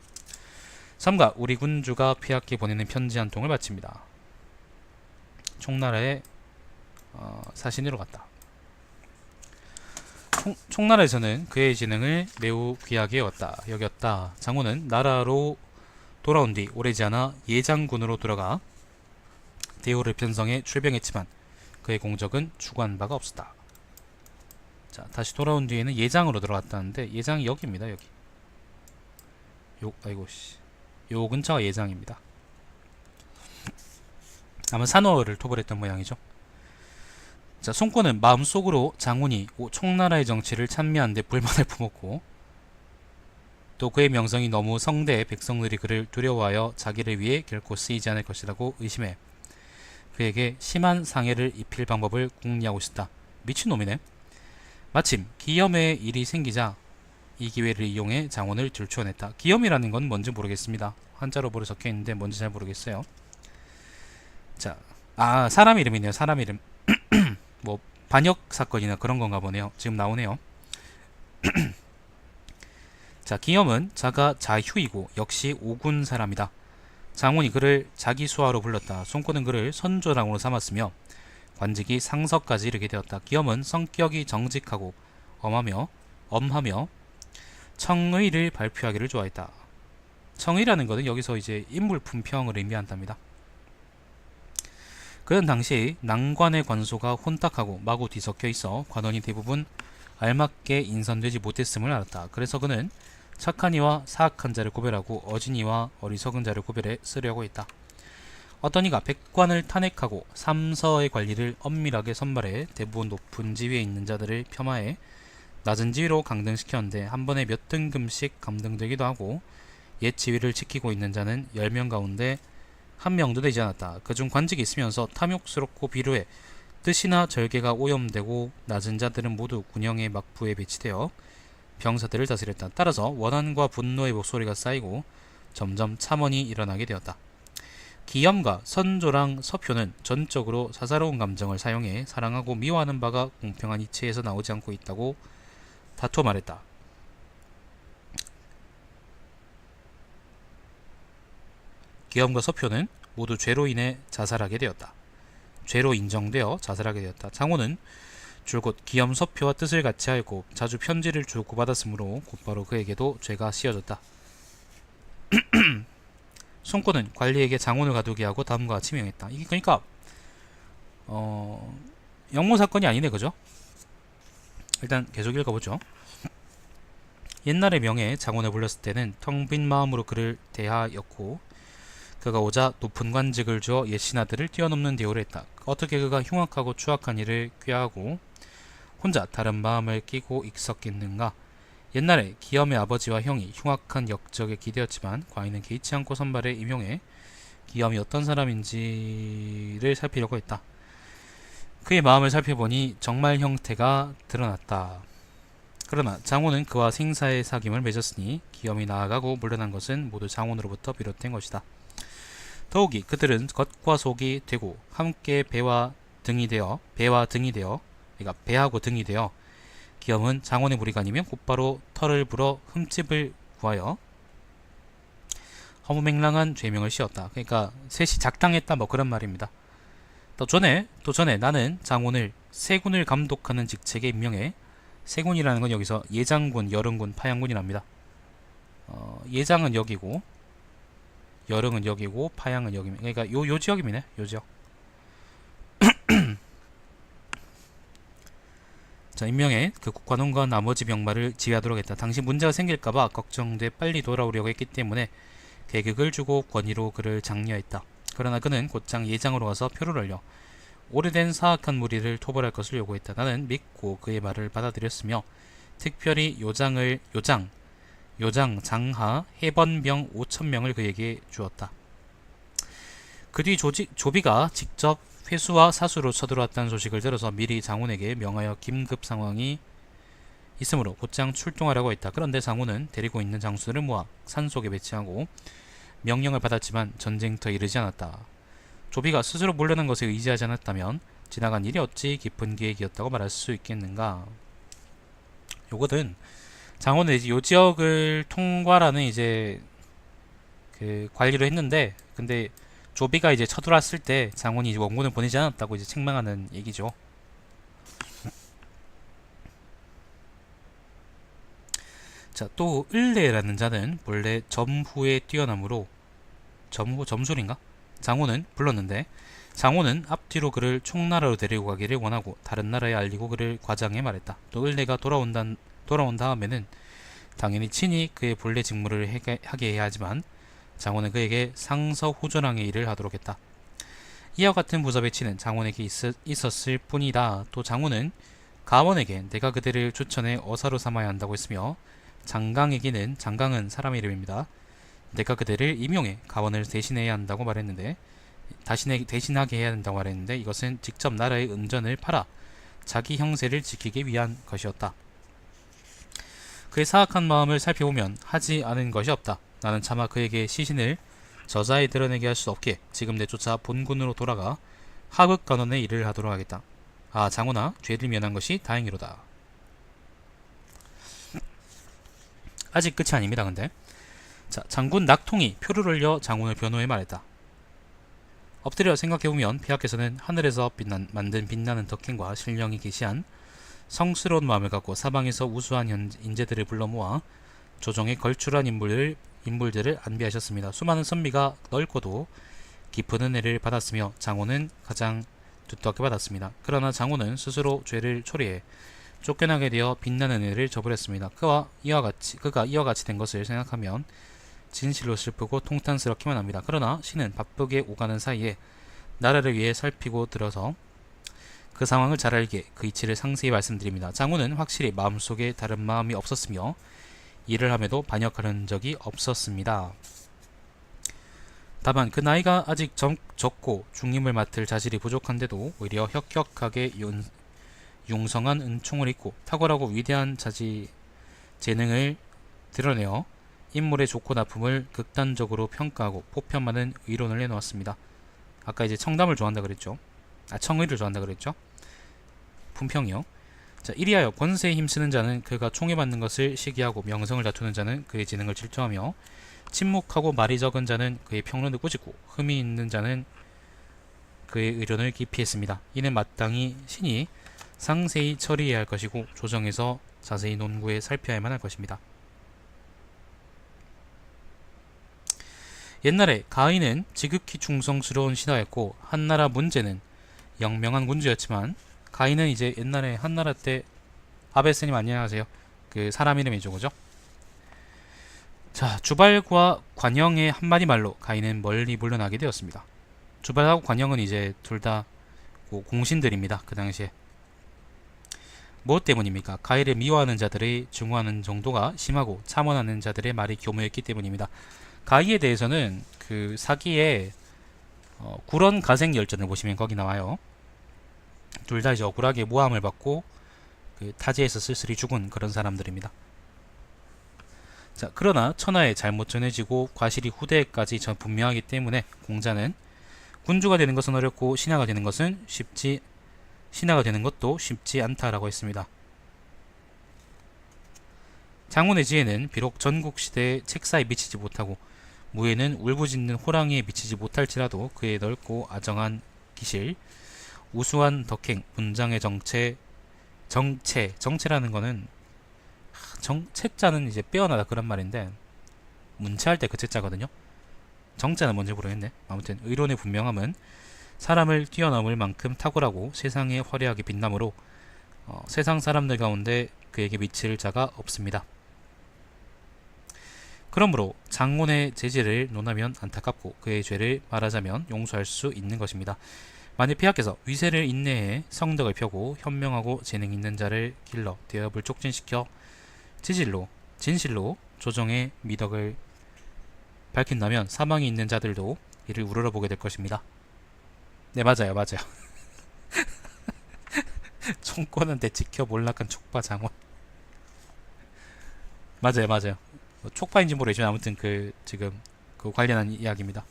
삼가 우리 군주가 폐하께 보내는 편지 한 통을 바칩니다. 총나라의 사신으로 갔다. 총나라에서는 그의 재능을 매우 귀하게 여겼다. 장호는 나라로 돌아온 뒤 오래지 않아 예장군으로 들어가 대우를 편성해 출병했지만 그의 공적은 추구한 바가 없었다. 자, 다시 돌아온 뒤에는 예장으로 들어갔다는데 예장이 여기입니다. 여기. 요 근처가 예장입니다. 아마 산호를 토벌했던 모양이죠. 자, 송권은 마음속으로 장훈이 총나라의 정치를 찬미하는데 불만을 품었고, 또 그의 명성이 너무 성대해 백성들이 그를 두려워하여 자기를 위해 결코 쓰이지 않을 것이라고 의심해 그에게 심한 상해를 입힐 방법을 궁리하고 있었다. 미친놈이네. 마침 기염의 일이 생기자 이 기회를 이용해 장원을 들추어냈다. 기염이라는 건 뭔지 모르겠습니다. 한자로 보려 적혀있는데 뭔지 잘 모르겠어요. 자, 사람 이름이네요. 사람 이름. 뭐 반역 사건이나 그런 건가 보네요. 지금 나오네요. 자, 기염은 자가 자휴이고 역시 오군 사람이다. 장훈이 그를 자기 수하로 불렀다. 송권은 그를 선조랑으로 삼았으며 관직이 상서까지 이르게 되었다. 기염은 성격이 정직하고 엄하며 청의를 발표하기를 좋아했다. 청의라는 것은 여기서 이제 인물 품평을 의미한답니다. 그는 당시 난관의 관소가 혼탁하고 마구 뒤섞여 있어 관원이 대부분 알맞게 인선되지 못했음을 알았다. 그래서 그는 착한 이와 사악한 자를 구별하고 어진 이와 어리석은 자를 구별해 쓰려고 했다. 어떤 이가 백관을 탄핵하고 삼서의 관리를 엄밀하게 선발해 대부분 높은 지위에 있는 자들을 폄하해 낮은 지위로 강등시켰는데 한 번에 몇 등급씩 감등되기도 하고 옛 지위를 지키고 있는 자는 10명 가운데 한 명도 되지 않았다. 그중 관직이 있으면서 탐욕스럽고 비루해 뜻이나 절개가 오염되고 낮은 자들은 모두 군영의 막부에 배치되어 병사들을 다스렸다. 따라서 원한과 분노의 목소리가 쌓이고 점점 참언이 일어나게 되었다. 기염과 선조랑 서표는 전적으로 사사로운 감정을 사용해 사랑하고 미워하는 바가 공평한 이치에서 나오지 않고 있다고 다투어 말했다. 기염과 서표는 모두 죄로 인해 자살하게 되었다. 죄로 인정되어 자살하게 되었다. 장호는 줄곧 기염 서표와 뜻을 같이 알고 자주 편지를 주고받았으므로 곧바로 그에게도 죄가 씌어졌다. 송권은 관리에게 장훈을 가두게 하고 다음과 같이 명했다. 이게 그러니까 영모 사건이 아니네, 그죠? 일단 계속 읽어보죠. 옛날의 명에 장훈을 불렀을 때는 텅 빈 마음으로 그를 대하였고 그가 오자 높은 관직을 주어 옛 신하들을 뛰어넘는 대우를 했다. 어떻게 그가 흉악하고 추악한 일을 꾀하고 혼자 다른 마음을 끼고 익었겠는가. 옛날에 기염의 아버지와 형이 흉악한 역적에 기대었지만 과인은 개의치 않고 선발에 임용해 기염이 어떤 사람인지를 살피려고 했다. 그의 마음을 살펴보니 정말 형태가 드러났다. 그러나 장훈은 그와 생사의 사귐을 맺었으니 기염이 나아가고 물러난 것은 모두 장훈으로부터 비롯된 것이다. 더욱이 그들은 겉과 속이 되고 함께 배와 등이 되어 그러니까 배하고 등이 되어 기염은 장원의 무리가 아니면 곧바로 털을 불어 흠집을 구하여 허무맹랑한 죄명을 씌웠다. 그러니까 셋이 작당했다 뭐 그런 말입니다. 또 전에 나는 장원을 세군을 감독하는 직책에 임명해 세군이라는 건 여기서 예장군, 여릉군, 파양군이랍니다. 예장은 여기고 여릉은 여기고 파양은 여기입니다. 그러니까 요 지역이네. 요 지역. 자, 임명해 그 국관원과 나머지 병마를 지휘하도록 했다. 당시 문제가 생길까봐 걱정돼 빨리 돌아오려고 했기 때문에 계급을 주고 권위로 그를 장려했다. 그러나 그는 곧장 예장으로 가서 표를 올려 오래된 사악한 무리를 토벌할 것을 요구했다. 나는 믿고 그의 말을 받아들였으며 특별히 요장, 장하, 해번병 5,000명을 그에게 주었다. 그 뒤 조비가 직접 회수와 사수로 쳐들어왔다는 소식을 들어서 미리 장훈에게 명하여 긴급 상황이 있으므로 곧장 출동하라고 했다. 그런데 장훈은 데리고 있는 장수들을 모아 산속에 배치하고 명령을 받았지만 전쟁터에 이르지 않았다. 조비가 스스로 물러난 것에 의지하지 않았다면 지나간 일이 어찌 깊은 계획이었다고 말할 수 있겠는가. 요거는 장원은 이제 요 지역을 통과라는 이제 그 관리를 했는데, 근데 조비가 이제 쳐들어왔을 때 장원이 이제 원군을 보내지 않았다고 이제 책망하는 얘기죠. 자, 또 을레라는 자는 본래 점후에 뛰어남으로 점술인가? 장원은 불렀는데 장원은 앞뒤로 그를 총나라로 데리고 가기를 원하고 다른 나라에 알리고 그를 과장해 말했다. 또 을레가 돌아온 다음에는 당연히 친히 그의 본래 직무를 하게 해야 하지만 장원은 그에게 상서호전왕의 일을 하도록 했다. 이와 같은 부서 배치는 장원에게 있었을 뿐이다. 또 장원은 가원에게 내가 그대를 추천해 어사로 삼아야 한다고 했으며, 장강에게는, 장강은 사람의 이름입니다, 내가 그대를 임용해 가원을 대신해야 한다고 말했는데, 대신하게 해야 한다고 말했는데, 이것은 직접 나라의 은전을 팔아 자기 형세를 지키기 위한 것이었다. 그의 사악한 마음을 살펴보면 하지 않은 것이 없다. 나는 차마 그에게 시신을 저자에 드러내게 할 수 없기에 지금 내쫓아 본군으로 돌아가 하극간원의 일을 하도록 하겠다. 아, 장훈아, 죄를 면한 것이 다행이로다. 아직 끝이 아닙니다. 근데 자, 장군 낙통이 표를 올려 장훈을 변호해 말했다. 엎드려 생각해보면 폐하께서는 하늘에서 만든 빛나는 덕행과 신령이 계시한 성스러운 마음을 갖고 사방에서 우수한 인재들을 불러 모아 조정에 걸출한 인물들을 안비하셨습니다. 수많은 선비가 넓고도 깊은 은혜를 받았으며 장호는 가장 두텁게 받았습니다. 그러나 장호는 스스로 죄를 초래해 쫓겨나게 되어 빛나는 은혜를 저버렸습니다. 그가 이와 같이 된 것을 생각하면 진실로 슬프고 통탄스럽기만 합니다. 그러나 신은 바쁘게 오가는 사이에 나라를 위해 살피고 들어서 그 상황을 잘 알게 그 이치를 상세히 말씀드립니다. 장훈은 확실히 마음속에 다른 마음이 없었으며 일을 함에도 반역하는 적이 없었습니다. 다만 그 나이가 아직 적고 중임을 맡을 자질이 부족한데도 오히려 혁혁하게 융성한 은총을 입고 탁월하고 위대한 재능을 드러내어 인물의 좋고 나쁨을 극단적으로 평가하고 보편만은 의론을 내놓았습니다. 아까 이제 청담을 좋아한다 그랬죠. 청의를 좋아한다 그랬죠. 품평이요. 자, 이리하여 권세에 힘쓰는 자는 그가 총애받는 것을 시기하고 명성을 다투는 자는 그의 지능을 질투하며 침묵하고 말이 적은 자는 그의 평론을 꾸짖고 흠이 있는 자는 그의 의론을 기피했습니다. 이는 마땅히 신이 상세히 처리해야 할 것이고 조정에서 자세히 논구해 살펴야만 할 것입니다. 옛날에 가인은 지극히 충성스러운 신하였고 한나라 문제는 영명한 군주였지만, 가인은 이제 옛날에 한나라 때 아베스님 안녕하세요. 그 사람 이름이죠, 그죠? 자, 주발과 관영의 한마디 말로 가인은 멀리 물러나게 되었습니다. 주발하고 관영은 이제 둘 다 공신들입니다. 그 당시에. 무엇 때문입니까? 가인을 미워하는 자들의 증오하는 정도가 심하고 참원하는 자들의 말이 교묘했기 때문입니다. 가인에 대해서는 그 사기의 구런 가생 열전을 보시면 거기 나와요. 둘 다 이제 억울하게 모함을 받고 그 타지에서 쓸쓸히 죽은 그런 사람들입니다. 자, 그러나 천하에 잘못 전해지고 과실이 후대까지 분명하기 때문에 공자는 군주가 되는 것은 어렵고 신하가 되는 것도 쉽지 않다라고 했습니다. 장훈의 지혜는 비록 전국시대의 책사에 미치지 못하고 무예는 울부짖는 호랑이에 미치지 못할지라도 그의 넓고 아정한 기실, 우수한 덕행, 문장의 정체라는 거는 채자는 이제 빼어나다 그런 말인데 문체할 때 그 채자거든요. 정체는 뭔지 모르겠네. 아무튼 의론의 분명함은 사람을 뛰어넘을 만큼 탁월하고 세상에 화려하게 빛나므로 세상 사람들 가운데 그에게 미칠 자가 없습니다. 그러므로 장훈의 재질을 논하면 안타깝고 그의 죄를 말하자면 용서할 수 있는 것입니다. 만일 폐하께서 위세를 인내해 성덕을 펴고 현명하고 재능 있는 자를 길러 대업을 촉진시켜 진실로 조정의 미덕을 밝힌다면 사망이 있는 자들도 이를 우러러보게 될 것입니다. 네, 맞아요. 총권한테 지켜 몰락한 촉파 장원. 맞아요. 촉파인지 모르겠지만 아무튼 지금 관련한 이야기입니다.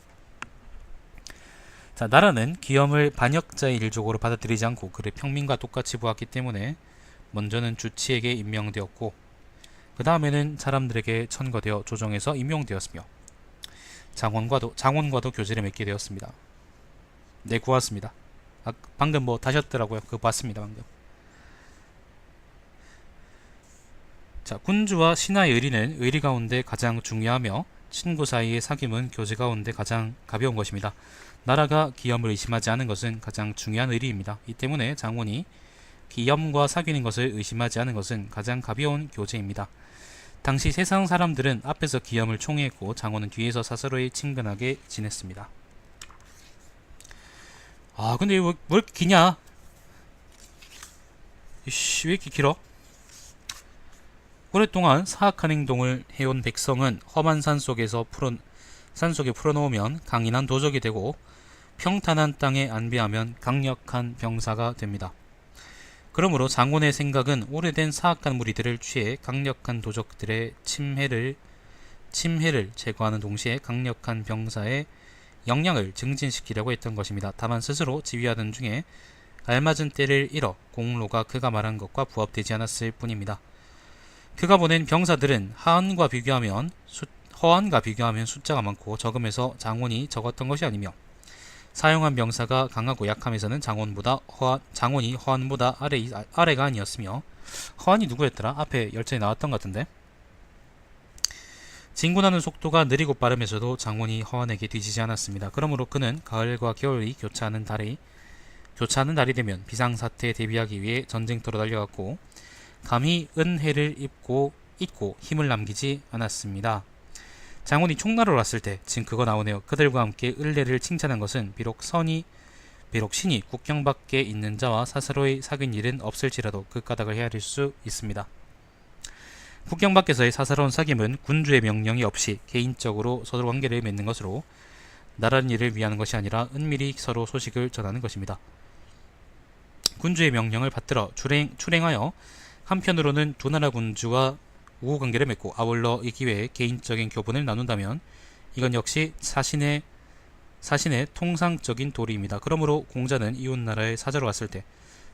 자, 나라는 기염을 반역자의 일족으로 받아들이지 않고 그를 평민과 똑같이 보았기 때문에 먼저는 주치에게 임명되었고 그 다음에는 사람들에게 천거되어 조정에서 임용되었으며 장원과도 교제를 맺게 되었습니다. 네, 고맙습니다. 방금 다셨더라고요. 그거 봤습니다. 방금. 자, 군주와 신하의 의리는 의리 가운데 가장 중요하며 친구 사이의 사귐은 교제 가운데 가장 가벼운 것입니다. 나라가 기염을 의심하지 않은 것은 가장 중요한 의리입니다. 이 때문에 장원이 기염과 사귀는 것을 의심하지 않은 것은 가장 가벼운 교제입니다. 당시 세상 사람들은 앞에서 기염을 총애했고 장원은 뒤에서 사사로이 친근하게 지냈습니다. 아 근데 왜 이렇게 기냐? 이씨 왜 이렇게 길어? 오랫동안 사악한 행동을 해온 백성은 험한 산속에 풀어놓으면 강인한 도적이 되고 평탄한 땅에 안비하면 강력한 병사가 됩니다. 그러므로 장원의 생각은 오래된 사악한 무리들을 취해 강력한 도적들의 침해를 제거하는 동시에 강력한 병사의 역량을 증진시키려고 했던 것입니다. 다만 스스로 지휘하던 중에 알맞은 때를 잃어 공로가 그가 말한 것과 부합되지 않았을 뿐입니다. 그가 보낸 병사들은 허한과 비교하면 숫자가 많고 적음에서 장원이 적었던 것이 아니며 사용한 병사가 강하고 약함에서는 장원이 허한보다 아래가 아니었으며 허한이 누구였더라? 앞에 열전에 나왔던 것 같은데. 진군하는 속도가 느리고 빠르면서도 장원이 허한에게 뒤지지 않았습니다. 그러므로 그는 가을과 겨울이 교차하는 달이 되면 비상사태에 대비하기 위해 전쟁터로 달려갔고 감히 은혜를 잊고 힘을 남기지 않았습니다. 장원이 총나라로 왔을 때 지금 그거 나오네요. 그들과 함께 을레를 칭찬한 것은 비록 신이 국경 밖에 있는 자와 사사로이 사귄 일은 없을지라도 그 까닭을 헤아릴 수 있습니다. 국경 밖에서의 사사로운 사귐은 군주의 명령이 없이 개인적으로 서로 관계를 맺는 것으로 나라는 일을 위하는 것이 아니라 은밀히 서로 소식을 전하는 것입니다. 군주의 명령을 받들어 출행하여 한편으로는 두 나라 군주와 우호관계를 맺고 아울러 이 기회에 개인적인 교분을 나눈다면 이건 역시 사신의 통상적인 도리입니다. 그러므로 공자는 이웃나라에 사자로 갔을 때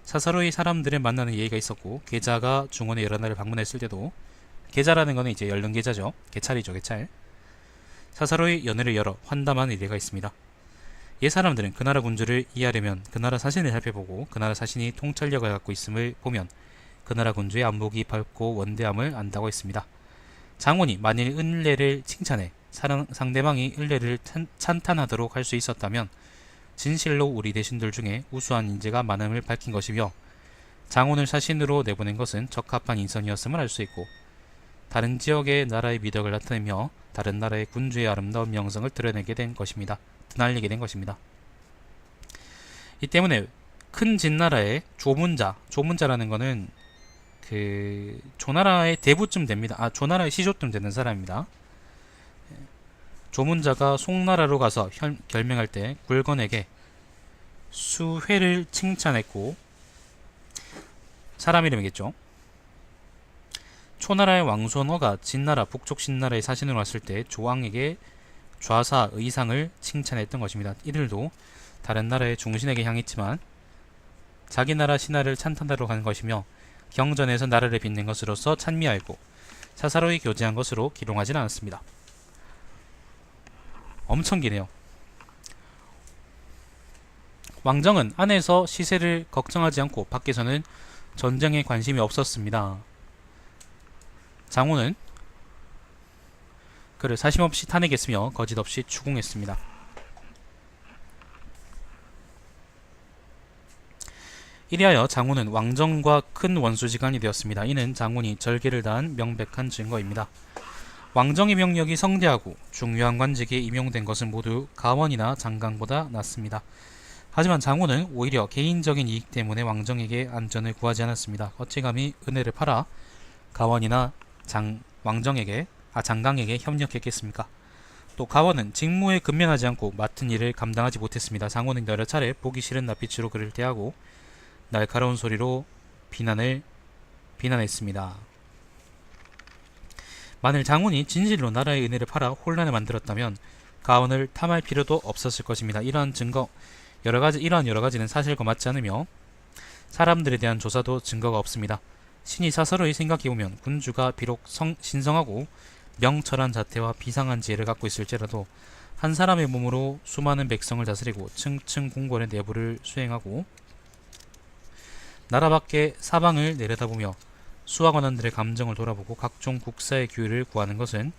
사사로이 사람들을 만나는 예의가 있었고 계자가 중원의 여러 나라를 방문했을 때도 계자라는 것은 이제 열른 계자죠. 개찰이죠. 개찰. 사사로이 연회를 열어 환담한 일례가 있습니다. 옛 사람들은 그 나라 군주를 이해하려면 그 나라 사신을 살펴보고 그 나라 사신이 통찰력을 갖고 있음을 보면 그 나라 군주의 안목이 밝고 원대함을 안다고 했습니다. 장원이 만일 은례를 칭찬해 상대방이 은례를 찬탄하도록 할 수 있었다면 진실로 우리 대신들 중에 우수한 인재가 많음을 밝힌 것이며 장원을 사신으로 내보낸 것은 적합한 인선이었음을 알 수 있고 다른 지역의 나라의 미덕을 나타내며 다른 나라의 군주의 아름다운 명성을 드러내게 된 것입니다. 드날리게 된 것입니다. 이 때문에 큰 진나라의 조문자라는 것은 그 조나라의 대부쯤 됩니다. 조나라의 시조쯤 되는 사람입니다. 조문자가 송나라로 가서 결명할 때 굴건에게 수회를 칭찬했고 사람 이름이겠죠. 초나라의 왕손어가 진나라 북쪽 신나라의 사신으로 왔을 때 조왕에게 좌사 의상을 칭찬했던 것입니다. 이들도 다른 나라의 중신에게 향했지만 자기 나라 신하를 찬탄하러 간 것이며 경전에서 나라를 빛낸 것으로서 찬미하였고 사사로이 교제한 것으로 기록하진 않았습니다. 엄청 기네요. 왕정은 안에서 시세를 걱정하지 않고 밖에서는 전쟁에 관심이 없었습니다. 장훈은 그를 사심없이 탄핵했으며 거짓없이 추궁했습니다. 이리하여 장훈은 왕정과 큰 원수지간이 되었습니다. 이는 장훈이 절개를 다한 명백한 증거입니다. 왕정의 명력이 성대하고 중요한 관직에 임용된 것은 모두 가원이나 장강보다 낫습니다. 하지만 장훈은 오히려 개인적인 이익 때문에 왕정에게 안전을 구하지 않았습니다. 어찌 감히 은혜를 팔아 가원이나 장강에게 협력했겠습니까? 또 가원은 직무에 근면하지 않고 맡은 일을 감당하지 못했습니다. 장훈은 여러 차례 보기 싫은 낯빛으로 그를 대하고 날카로운 소리로 비난했습니다. 만일 장훈이 진실로 나라의 은혜를 팔아 혼란을 만들었다면 가원을 탐할 필요도 없었을 것입니다. 이러한 여러 가지는 사실과 맞지 않으며 사람들에 대한 조사도 증거가 없습니다. 신이 사서로이 생각해보면 군주가 비록 신성하고 명철한 자태와 비상한 지혜를 갖고 있을지라도 한 사람의 몸으로 수많은 백성을 다스리고 층층 궁궐의 내부를 수행하고 나라 밖의 사방을 내려다보며 수하관원들의 감정을 돌아보고 각종 국사의 규율을 구하는 것을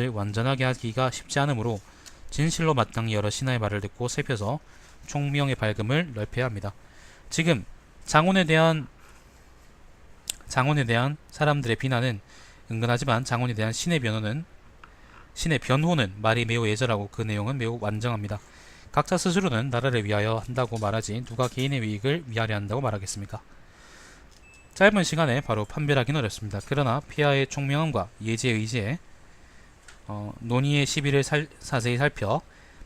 완전하게 하기가 쉽지 않으므로 진실로 마땅히 여러 신하의 말을 듣고 살펴서 총명의 밝음을 넓혀야 합니다. 지금 장훈에 대한 사람들의 비난은 은근하지만 장원에 대한 신의 변호는 말이 매우 애절하고 그 내용은 매우 완전합니다. 각자 스스로는 나라를 위하여 한다고 말하지 누가 개인의 이익을 위하려 한다고 말하겠습니까? 짧은 시간에 바로 판별하기는 어렵습니다. 그러나 폐하의 총명함과 예지의 의지에 논의의 시비를 자세히 살펴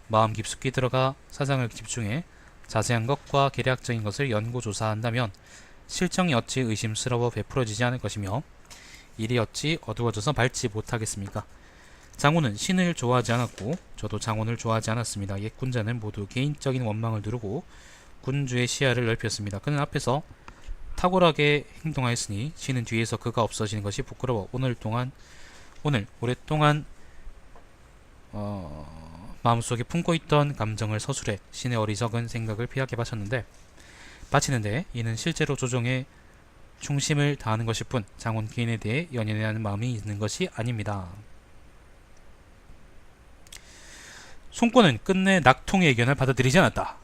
마음 깊숙이 들어가 사상을 집중해 자세한 것과 계략적인 것을 연구조사한다면 실정이 어찌 의심스러워 베풀어지지 않을 것이며 일이 어찌 어두워져서 밟지 못하겠습니까? 장훈은 신을 좋아하지 않았고 저도 장훈을 좋아하지 않았습니다. 옛 군자는 모두 개인적인 원망을 두르고 군주의 시야를 넓혔습니다. 그는 앞에서 탁월하게 행동하였으니 신은 뒤에서 그가 없어지는 것이 부끄러워 오랫동안 마음속에 품고 있던 감정을 서술해 신의 어리석은 생각을 피하게 바치는데 이는 실제로 조정에 충심을 다하는 것일 뿐 장훈 개인에 대해 연연해야 하는 마음이 있는 것이 아닙니다. 송권은 끝내 낙통의 의견을 받아들이지 않았다.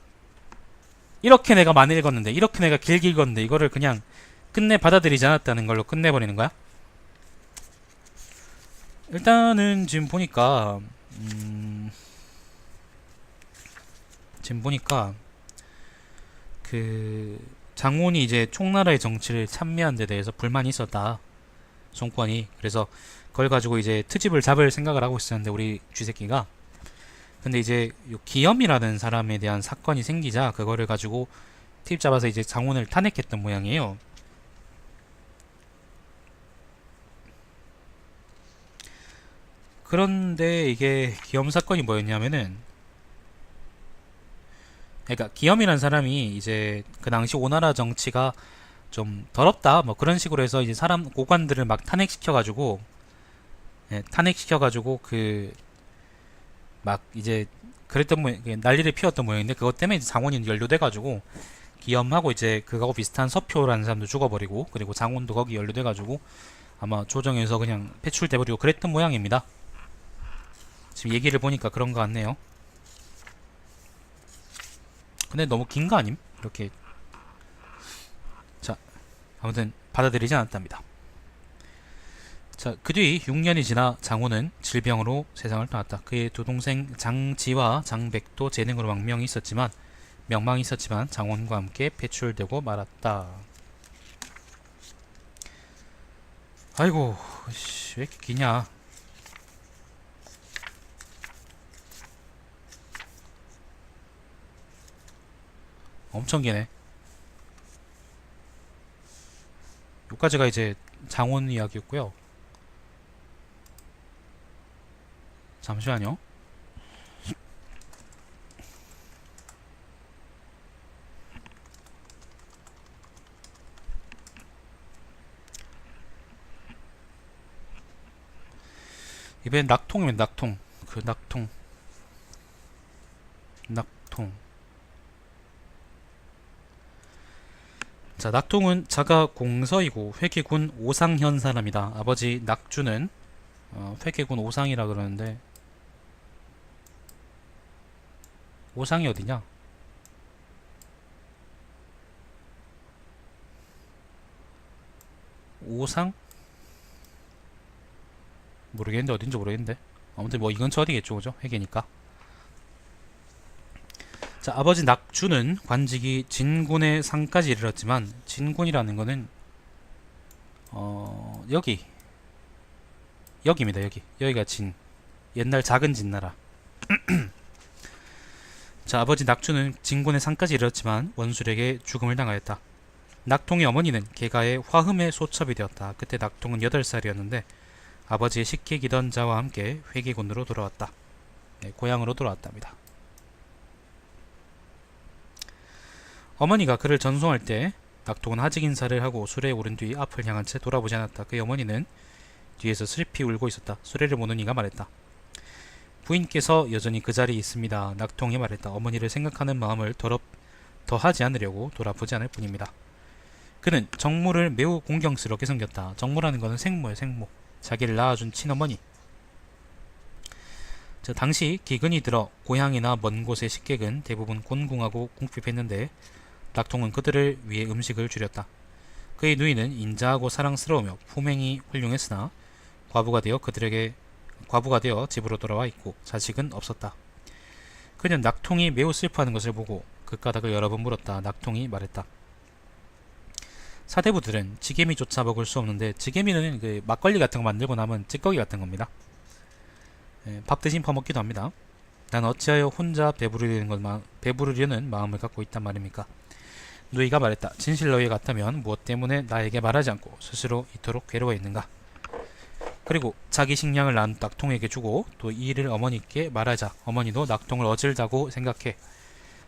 이렇게 내가 많이 읽었는데, 이렇게 내가 길게 읽었는데 이거를 그냥 끝내 받아들이지 않았다는 걸로 끝내버리는 거야? 일단은 지금 보니까 그 장훈이 이제 총나라의 정치를 참여한 데 대해서 불만이 있었다. 송권이. 그래서 그걸 가지고 이제 트집을 잡을 생각을 하고 있었는데 우리 쥐새끼가. 근데 이제 기염이라는 사람에 대한 사건이 생기자 그거를 가지고 트집 잡아서 이제 장훈을 탄핵했던 모양이에요. 그런데 이게 기염 사건이 뭐였냐면은, 그러니까 기염이라는 사람이 이제 그 당시 오나라 정치가 좀 더럽다 뭐 그런 식으로 해서 이제 사람 고관들을 막 탄핵시켜가지고 그 막 이제 그랬던 난리를 피웠던 모양인데, 그것 때문에 이제 장원이 연루돼가지고 기염하고 이제 그거하고 비슷한 서표라는 사람도 죽어버리고, 그리고 장원도 거기 연루돼가지고 아마 조정에서 그냥 배출돼버리고 그랬던 모양입니다. 지금 얘기를 보니까 그런 거 같네요. 근데 너무 긴 거 아님? 이렇게. 자, 아무튼 받아들이지 않았답니다. 자, 그 뒤 6년이 지나 장훈은 질병으로 세상을 떠났다. 그의 두 동생 장지와 장백도 재능으로 명망이 있었지만 장훈과 함께 배출되고 말았다. 아이고, 왜 이렇게 기냐? 엄청 기네. 여기까지가 이제 장훈 이야기였고요. 잠시만요. 이번엔 낙통이면 낙통. 낙통. 자, 낙통은 자가 공서이고 회계군 오상현 사람이다. 아버지 낙주는 회계군 오상이라 그러는데, 오상이 어디냐? 오상? 모르겠는데, 어딘지 모르겠는데. 아무튼 뭐 이 근처 어디겠죠, 그죠? 회계니까. 자, 아버지 낙주는 관직이 진군의 상까지 이르렀지만, 진군이라는 거는 여기입니다. 여기가 진. 옛날 작은 진나라. 자, 아버지 낙주는 진군의 상까지 이르렀지만 원술에게 죽음을 당하였다. 낙통의 어머니는 개가의 화흠에 소첩이 되었다. 그때 낙통은 8살이었는데 아버지의 식객이던 자와 함께 회계군으로 돌아왔다. 고향으로 돌아왔답니다. 어머니가 그를 전송할 때 낙통은 하직 인사를 하고 수레에 오른 뒤 앞을 향한 채 돌아보지 않았다. 그의 어머니는 뒤에서 슬피 울고 있었다. 수레를 모는 이가 말했다. 부인께서 여전히 그 자리에 있습니다. 낙통이 말했다. 어머니를 생각하는 마음을 더하지 않으려고 돌아보지 않을 뿐입니다. 그는 정모를 매우 공경스럽게 섬겼다. 정모라는 것은 생모예요, 생모. 자기를 낳아준 친어머니. 자, 당시 기근이 들어 고향이나 먼 곳의 식객은 대부분 곤궁하고 궁핍했는데 낙통은 그들을 위해 음식을 줄였다. 그의 누이는 인자하고 사랑스러우며 품행이 훌륭했으나 과부가 되어 집으로 돌아와 있고 자식은 없었다. 그는 낙통이 매우 슬퍼하는 것을 보고 그 가닥을 여러 번 물었다. 낙통이 말했다. 사대부들은 지게미조차 먹을 수 없는데, 지게미는 그 막걸리 같은 거 만들고 남은 찌꺼기 같은 겁니다. 밥 대신 퍼먹기도 합니다. 난 어찌하여 혼자 배부르려는 마음을 갖고 있단 말입니까? 누이가 말했다. 진실 너희 같다면 무엇 때문에 나에게 말하지 않고 스스로 이토록 괴로워했는가? 그리고 자기 식량을 난 낙통에게 주고 또 이 일을 어머니께 말하자 어머니도 낙통을 어질다고 생각해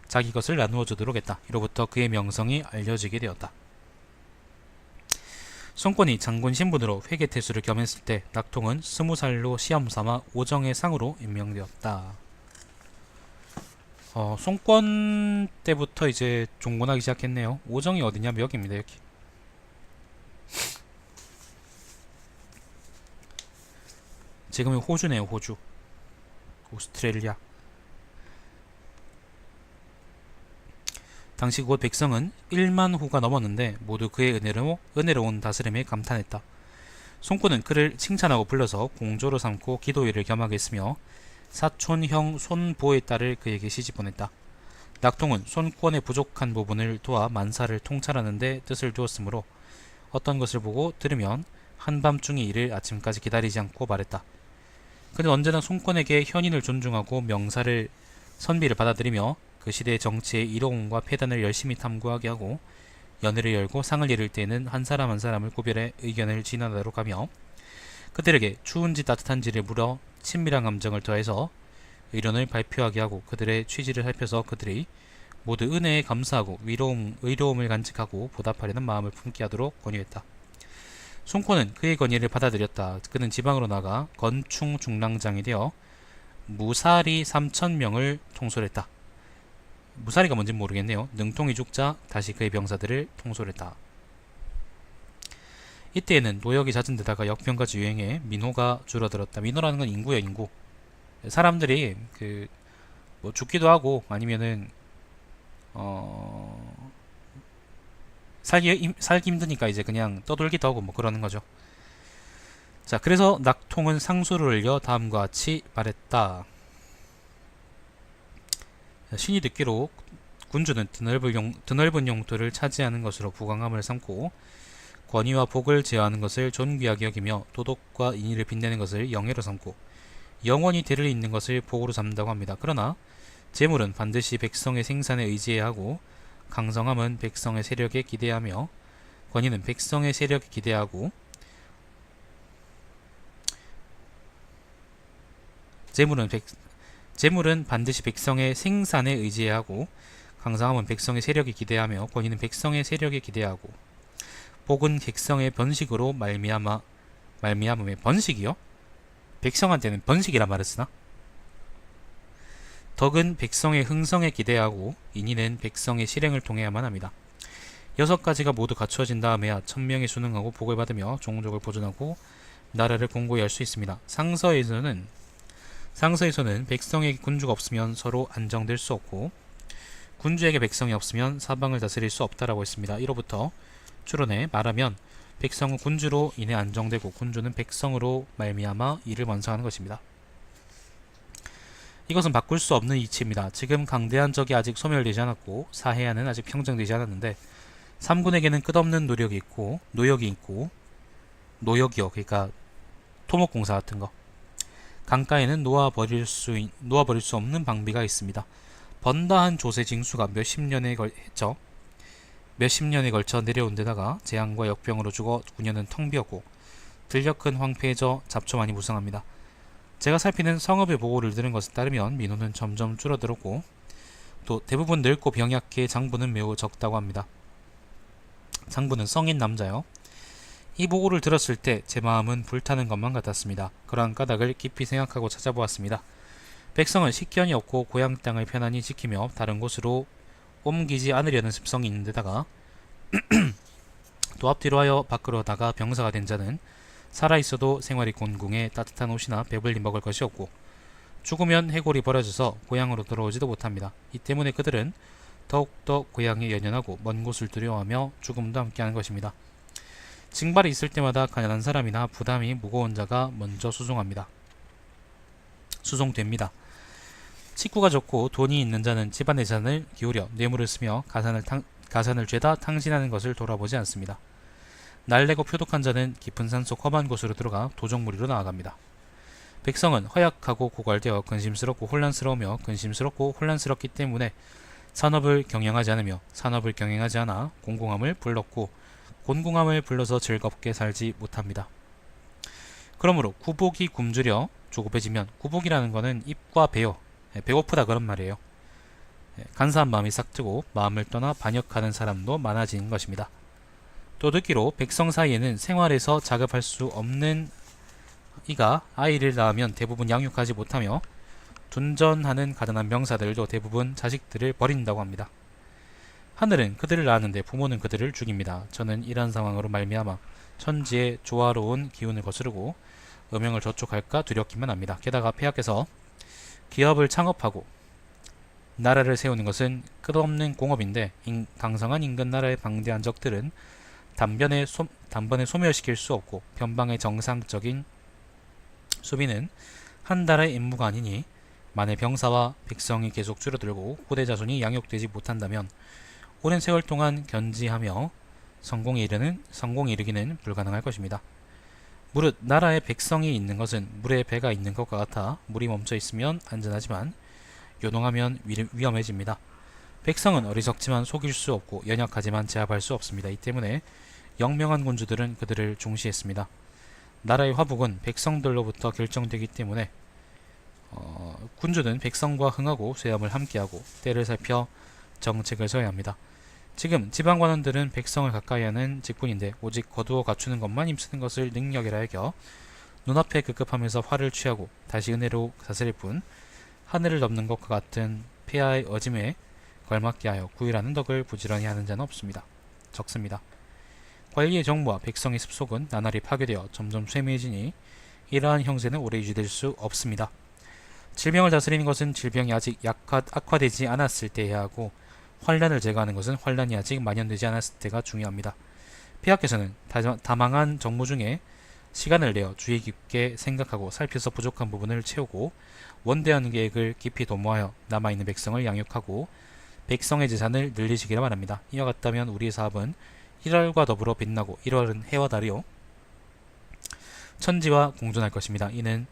자기 것을 나누어 주도록 했다. 이로부터 그의 명성이 알려지게 되었다. 손권이 장군 신분으로 회계태수를 겸했을 때 낙통은 20살로 시험삼아 오정의 상으로 임명되었다. 손권 때부터 이제 종군하기 시작했네요. 오정이 어디냐면 여기입니다. 여기. 지금은 호주네요. 호주. 오스트레일리아. 당시 곧 백성은 1만 후가 넘었는데 모두 그의 은혜로운 다스림에 감탄했다. 손권은 그를 칭찬하고 불러서 공조로 삼고 기도일을 겸하게 했으며 사촌형 손보의 딸을 그에게 시집 보냈다. 낙통은 손권의 부족한 부분을 도와 만사를 통찰하는 데 뜻을 두었으므로 어떤 것을 보고 들으면 한밤중에 이를 아침까지 기다리지 않고 말했다. 그는 언제나 손권에게 현인을 존중하고 명사를 선비를 받아들이며 그 시대의 정치의 이로움과 폐단을 열심히 탐구하게 하고 연회를 열고 상을 이룰 때에는 한 사람 한 사람을 구별해 의견을 진화하도록 하며 그들에게 추운지 따뜻한지를 물어 친밀한 감정을 더해서 의론을 발표하게 하고 그들의 취지를 살펴서 그들이 모두 은혜에 감사하고 의로움을 간직하고 보답하려는 마음을 품게 하도록 권유했다. 손권은 그의 건의를 받아들였다. 그는 지방으로 나가 건충 중랑장이 되어 무사리 3,000명을 통솔했다. 무사리가 뭔지 모르겠네요. 능통이 죽자 다시 그의 병사들을 통솔했다. 이때에는 노역이 잦은 데다가 역병까지 유행해 민호가 줄어들었다. 민호라는 건 인구예요. 인구. 사람들이 뭐 죽기도 하고 아니면은 살기 힘드니까 이제 그냥 떠돌기도 하고 뭐 그러는 거죠. 자, 그래서 낙통은 상소를 올려 다음과 같이 말했다. 신이 듣기로 군주는 드넓은 영토를 차지하는 것으로 부강함을 삼고 권위와 복을 제어하는 것을 존귀하게 여기며 도덕과 인의를 빛내는 것을 영예로 삼고 영원히 대를 잇는 것을 복으로 삼는다고 합니다. 그러나 재물은 반드시 백성의 생산에 의지해야 하고 강성함은 백성의 세력에 기대하며 권위는 백성의 세력에 기대하고 재물은 반드시 백성의 생산에 의지해야 하고 강성함은 백성의 세력에 기대하며 권위는 백성의 세력에 기대하고 복은 백성의 번식으로 말미암음에 번식이요? 백성한테는 번식이란 말을 쓰나? 덕은 백성의 흥성에 기대하고 인의는 백성의 실행을 통해야만 합니다. 6가지가 모두 갖추어진 다음에야 천명에 순응하고 복을 받으며 종족을 보존하고 나라를 공고히 할 수 있습니다. 상서에서는 백성에게 군주가 없으면 서로 안정될 수 없고 군주에게 백성이 없으면 사방을 다스릴 수 없다라고 했습니다. 이로부터 추론해 말하면 백성은 군주로 인해 안정되고 군주는 백성으로 말미암아 이를 완성하는 것입니다. 이것은 바꿀 수 없는 이치입니다. 지금 강대한 적이 아직 소멸되지 않았고 사해안은 아직 평정되지 않았는데 삼군에게는 끝없는 노력이 있고 노역이요. 그러니까 토목공사 같은 거. 강가에는 놓아버릴 수 없는 방비가 있습니다. 번다한 조세 징수가 몇십 년에 걸쳐 내려온 데다가 재앙과 역병으로 죽어 9년은 텅 비었고 들녘은 황폐해져 잡초만이 무성합니다. 제가 살피는 성읍의 보고를 들은 것에 따르면 민호는 점점 줄어들었고 또 대부분 늙고 병약해 장부는 매우 적다고 합니다. 장부는 성인 남자요. 이 보고를 들었을 때 제 마음은 불타는 것만 같았습니다. 그러한 까닭을 깊이 생각하고 찾아보았습니다. 백성은 식견이 없고 고향 땅을 편안히 지키며 다른 곳으로 옮기지 않으려는 습성이 있는 데다가 또 앞뒤로 하여 밖으로 나가 병사가 된 자는 살아있어도 생활이 곤궁해 따뜻한 옷이나 배불리 먹을 것이 없고 죽으면 해골이 버려져서 고향으로 돌아오지도 못합니다. 이 때문에 그들은 더욱더 고향에 연연하고 먼 곳을 두려워하며 죽음도 함께하는 것입니다. 징발이 있을 때마다 가난한 사람이나 부담이 무거운 자가 먼저 수송됩니다. 식구가 적고 돈이 있는 자는 집안의 재산을 기울여 뇌물을 쓰며 가산을 죄다 탕진하는 것을 돌아보지 않습니다. 날래고 표독한 자는 깊은 산속 험한 곳으로 들어가 도적무리로 나아갑니다. 백성은 허약하고 고갈되어 근심스럽고 혼란스럽기 때문에 산업을 경영하지 않으며 산업을 경영하지 않아 공공함을 불렀고 곤궁함을 불러서 즐겁게 살지 못합니다. 그러므로 구복이 굶주려 조급해지면, 구복이라는 것은 입과 배요, 배고프다 그런 말이에요. 간사한 마음이 싹트고 마음을 떠나 반역하는 사람도 많아지는 것입니다. 또 듣기로 백성 사이에는 생활에서 자급할 수 없는 이가 아이를 낳으면 대부분 양육하지 못하며 둔전하는 가난한 병사들도 대부분 자식들을 버린다고 합니다. 하늘은 그들을 낳았는데 부모는 그들을 죽입니다. 저는 이러한 상황으로 말미암아 천지의 조화로운 기운을 거스르고 음영을 저촉할까 두렵기만 합니다. 게다가 폐하께서 기업을 창업하고 나라를 세우는 것은 끝없는 공업인데 강성한 인근 나라의 방대한 적들은 단번에 소멸시킬 수 없고 변방의 정상적인 수비는 한 달의 임무가 아니니 만일 병사와 백성이 계속 줄어들고 후대 자손이 양육되지 못한다면 오랜 세월 동안 견지하며 성공에 이르기는 불가능할 것입니다. 무릇 나라에 백성이 있는 것은 물에 배가 있는 것과 같아 물이 멈춰 있으면 안전하지만 요동하면 위험해집니다. 백성은 어리석지만 속일 수 없고 연약하지만 제압할 수 없습니다. 이 때문에 영명한 군주들은 그들을 중시했습니다. 나라의 화복은 백성들로부터 결정되기 때문에 군주는 백성과 흥하고 쇠함을 함께하고 때를 살펴 정책을 서야 합니다. 지금 지방관원들은 백성을 가까이 하는 직분인데 오직 거두어 갖추는 것만 힘쓰는 것을 능력이라 여겨 눈앞에 급급하면서 화를 취하고 다시 은혜로 다스릴 뿐 하늘을 덮는 것과 같은 폐하의 어짐에 걸맞게 하여 구일하는 덕을 부지런히 하는 자는 적습니다. 관리의 정부와 백성의 습속은 나날이 파괴되어 점점 쇠매해지니 이러한 형세는 오래 유지될 수 없습니다. 질병을 다스리는 것은 질병이 아직 악화되지 않았을 때 해야 하고 환란을 제거하는 것은 환란이 아직 만연되지 않았을 때가 중요합니다. 폐하께서는 다망한 정무 중에 시간을 내어 주의 깊게 생각하고 살펴서 부족한 부분을 채우고 원대한 계획을 깊이 도모하여 남아있는 백성을 양육하고 백성의 재산을 늘리시기를 바랍니다. 이와 같다면 우리의 사업은 1월과 더불어 빛나고 1월은 해와 달이요 천지와 공존할 것입니다. 이는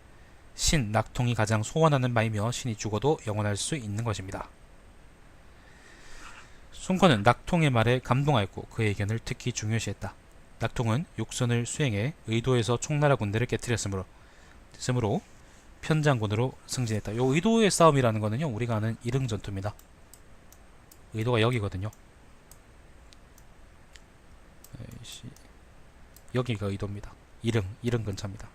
신 낙통이 가장 소원하는 바이며 신이 죽어도 영원할 수 있는 것입니다. 송건은 낙통의 말에 감동하였고 그의 의견을 특히 중요시했다. 낙통은 육선을 수행해 의도에서 총나라 군대를 깨뜨렸으므로 편장군으로 승진했다. 요 의도의 싸움이라는 거는요 우리가 아는 이릉 전투입니다. 의도가 여기거든요. 여기가 의도입니다. 이릉 근처입니다.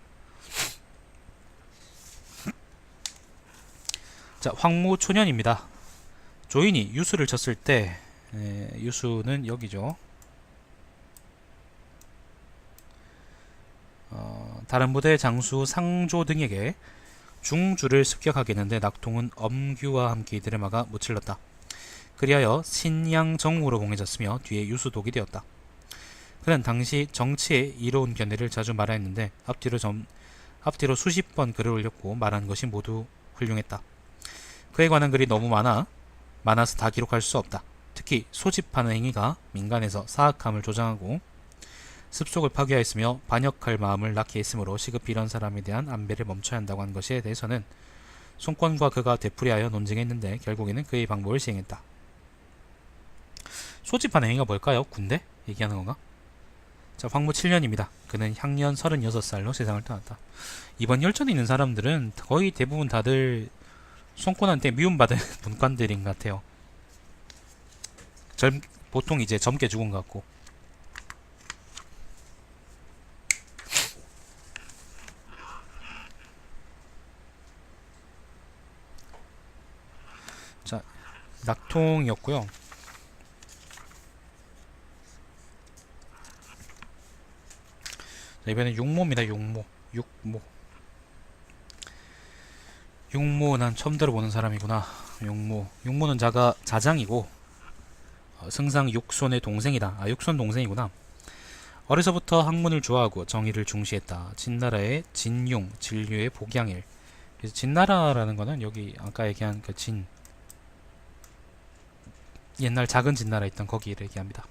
자, 황무초년입니다. 조인이 유수를 쳤을 때 유수는 여기죠. 다른 부대의 장수 상조 등에게 중주를 습격하게 했는데 낙통은 엄규와 함께 이들을 막아 무찔렀다. 그리하여 신양정으로 봉해졌으며 뒤에 유수독이 되었다. 그는 당시 정치에 이로운 견해를 자주 말하였는데 앞뒤로 수십 번 글을 올렸고 말한 것이 모두 훌륭했다. 그에 관한 글이 너무 많아서 다 기록할 수 없다. 특히 소집하는 행위가 민간에서 사악함을 조장하고 습속을 파괴하였으며 반역할 마음을 낳게 했으므로 시급히 이런 사람에 대한 안배를 멈춰야 한다고 한 것에 대해서는 송권과 그가 되풀이하여 논쟁했는데 결국에는 그의 방법을 시행했다. 소집하는 행위가 뭘까요? 군대? 얘기하는 건가? 자, 황무 7년입니다. 그는 향년 36살로 세상을 떠났다. 이번 혈전에 있는 사람들은 거의 대부분 다들 송권한테 미움받은 문관들인 것 같아요. 보통 이제 젊게 죽은 것 같고. 자, 낙통이었고요. 자, 이번엔 육모입니다. 육모 난 처음 들어보는 사람이구나. 육모는 자장이고 승상 육손의 동생이다. 육손 동생이구나. 어려서부터 학문을 좋아하고 정의를 중시했다. 진나라의 진용, 진류의 복양일. 그래서 진나라라는 거는 여기 아까 얘기한 그 진, 옛날 작은 진나라 있던 거기를 얘기합니다.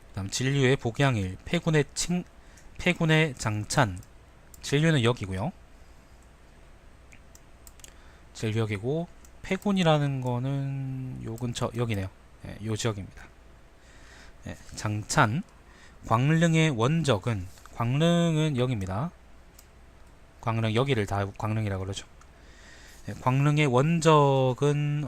그다음 진류의 복양일, 패군의 장찬. 진류는 여기고요. 진류역이고 패군이라는 거는 요 근처 여기네요. 예, 요 지역입니다. 예, 장찬. 광릉의 원적은, 광릉은 여기입니다. 광릉, 여기를 다 광릉이라고 그러죠. 예, 광릉의 원적은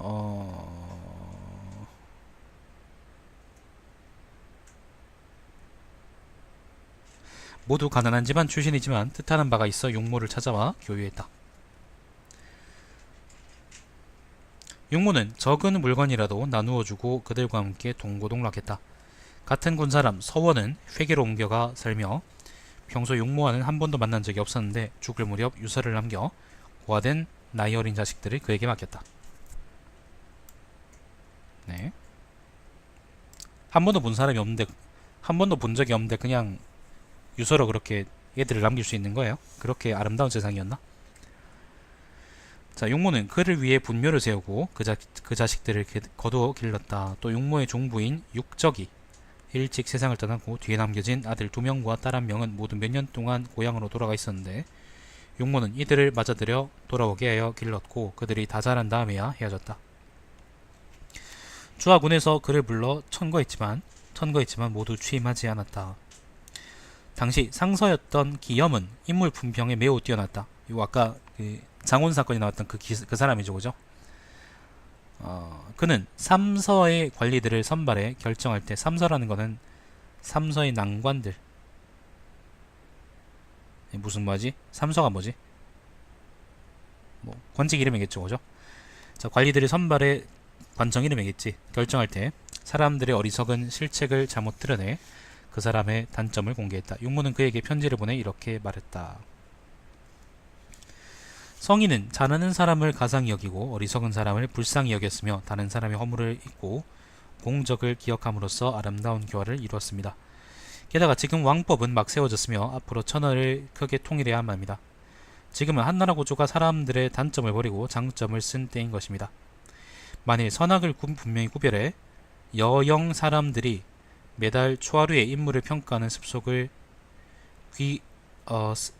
모두 가난한 집안 출신이지만 뜻하는 바가 있어 용모를 찾아와 교유했다. 용모는 적은 물건이라도 나누어주고 그들과 함께 동고동락했다. 같은 군사람 서원은 회계로 옮겨가 살며 평소 용모와는 한 번도 만난 적이 없었는데 죽을 무렵 유서를 남겨 고아된 나이 어린 자식들을 그에게 맡겼다. 네. 한 번도 본 사람이 없는데, 한 번도 본 적이 없는데 그냥 유서로 그렇게 얘들을 남길 수 있는 거예요. 그렇게 아름다운 세상이었나? 자, 용모는 그를 위해 분묘를 세우고 그 자식들을 거두어 길렀다. 또 용모의 종부인 육적이 일찍 세상을 떠나고 뒤에 남겨진 아들 2명과 딸 1명은 모두 몇 년 동안 고향으로 돌아가 있었는데 용모는 이들을 맞아들여 돌아오게 하여 길렀고 그들이 다 자란 다음에야 헤어졌다. 주하군에서 그를 불러 천거했지만 모두 취임하지 않았다. 당시 상서였던 기염은 인물 품평에 매우 뛰어났다. 이거 아까 그 장원 사건이 나왔던 그 사람이죠, 그죠? 그는 삼서의 관리들을 선발해 결정할 때, 삼서라는 거는 삼서의 난관들, 무슨 뭐지? 삼서가 뭐지? 뭐 관직 이름이겠죠, 그죠? 자, 관리들을 선발해 관청 이름이겠지. 결정할 때 사람들의 어리석은 실책을 잘못 드러내 그 사람의 단점을 공개했다. 용모는 그에게 편지를 보내 이렇게 말했다. 성인은 잘하는 사람을 가상히 여기고 어리석은 사람을 불쌍히 여겼으며 다른 사람의 허물을 잊고 공적을 기억함으로써 아름다운 교화를 이루었습니다. 게다가 지금 왕법은 막 세워졌으며 앞으로 천하를 크게 통일해야 합니다. 지금은 한나라 고조가 사람들의 단점을 버리고 장점을 쓴 때인 것입니다. 만일 선악을 분명히 구별해 여영 사람들이 매달 초하루의 인물을 평가하는 습속을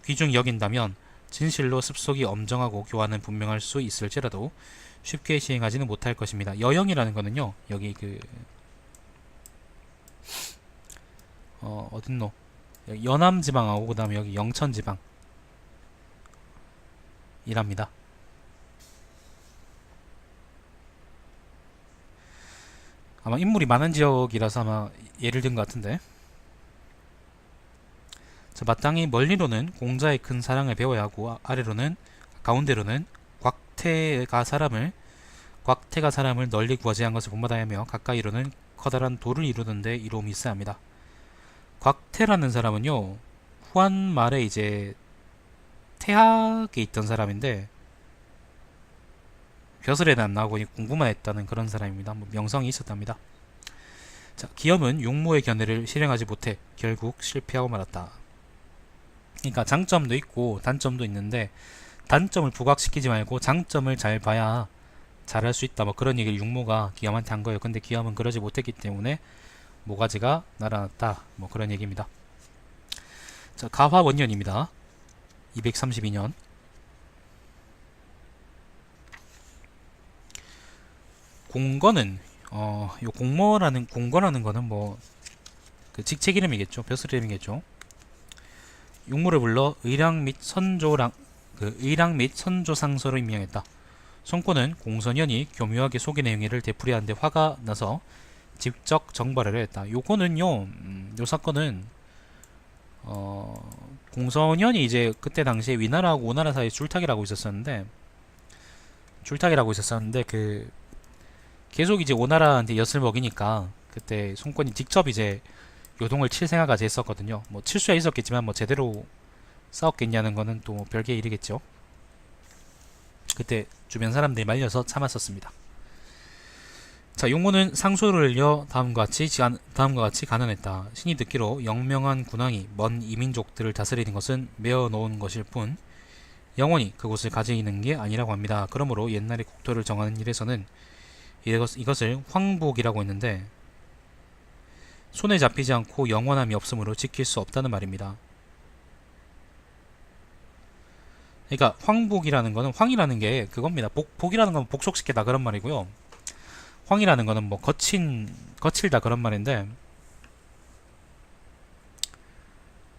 귀중히 여긴다면 진실로 습속이 엄정하고 교화는 분명할 수 있을지라도 쉽게 시행하지는 못할 것입니다. 여영이라는 거는요, 여기 그 어딨노? 연암지방하고 그 다음에 여기 영천지방 이랍니다. 아마 인물이 많은 지역이라서 아마 예를 든 것 같은데. 자, 마땅히 멀리로는 공자의 큰 사랑을 배워야 하고 아래로는, 가운데로는 곽태가 사람을 널리 구하지 않은 것을 본받아야 하며 가까이로는 커다란 도를 이루는데 이로움이 있어야 합니다. 곽태라는 사람은요, 후한 말에 이제 태학에 있던 사람인데 벼슬에는 안 나오고 공부만 했다는 그런 사람입니다. 뭐 명성이 있었답니다. 자, 기염은 용모의 견해를 실행하지 못해 결국 실패하고 말았다. 그러니까 장점도 있고 단점도 있는데 단점을 부각시키지 말고 장점을 잘 봐야 잘할 수 있다, 뭐 그런 얘기를 용모가 기염한테 한 거예요. 근데 기염은 그러지 못했기 때문에 모가지가 날아났다, 뭐 그런 얘기입니다. 자, 가화원년입니다. 232년. 공건은 요 공건라는 거는 뭐 그 직책 이름이겠죠. 벼슬 이름이겠죠. 용모를 불러 의랑 및 선조상서로 임명했다. 손권은 공선현이 교묘하게 속인 행위를 되풀이하는데 화가 나서 직접 정발을 했다. 요거는요, 요 사건은 공선현이 이제 그때 당시에 위나라하고 오나라 사이에 줄타기라고 있었었는데 그 계속 이제 오나라한테 엿을 먹이니까 그때 손권이 직접 이제 요동을 칠 생각까지 했었거든요. 뭐 칠 수야 있었겠지만 뭐 제대로 싸웠겠냐는 거는 또 별개의 일이겠죠. 그때 주변 사람들이 말려서 참았었습니다. 자, 용모는 상소를 흘려 다음과 같이 가난했다. 신이 듣기로 영명한 군왕이 먼 이민족들을 다스리는 것은 메어 놓은 것일 뿐 영원히 그곳을 가지는 게 아니라고 합니다. 그러므로 옛날에 국토를 정하는 일에서는 이것을 황복이라고 했는데 손에 잡히지 않고 영원함이 없으므로 지킬 수 없다는 말입니다. 그러니까 황복이라는 거는 황이라는 게 그겁니다. 복이라는 건 복속시키다 그런 말이고요. 황이라는 거는 뭐 거칠다 그런 말인데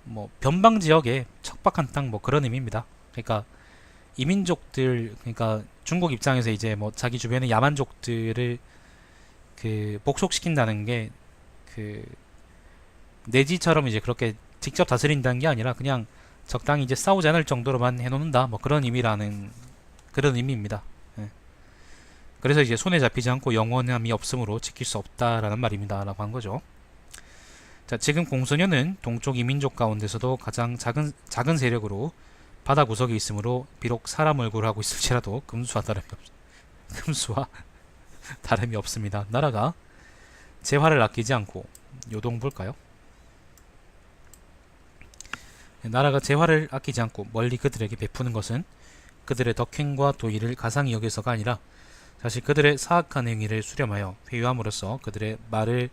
뭐 변방 지역에 척박한 땅 뭐 그런 의미입니다. 그러니까 이민족들 그러니까 중국 입장에서 이제 뭐 자기 주변의 야만족들을 그 복속시킨다는 게 그 내지처럼 이제 그렇게 직접 다스린다는 게 아니라 그냥 적당히 이제 싸우지 않을 정도로만 해놓는다 뭐 그런 의미라는 그런 의미입니다. 예. 그래서 이제 손에 잡히지 않고 영원함이 없으므로 지킬 수 없다라는 말입니다. 라고 한 거죠. 자, 지금 공소년은 동쪽 이민족 가운데서도 가장 작은 세력으로 바다 구석에 있으므로 비록 사람 얼굴을 하고 있을지라도 금수와 다름이 없습니다. 나라가 재화를 아끼지 않고 요동 볼까요? 나라가 재화를 아끼지 않고 멀리 그들에게 베푸는 것은 그들의 덕행과 도의를 가상히 여겨서가 아니라 사실 그들의 사악한 행위를 수렴하여 회유함으로써 그들의 말을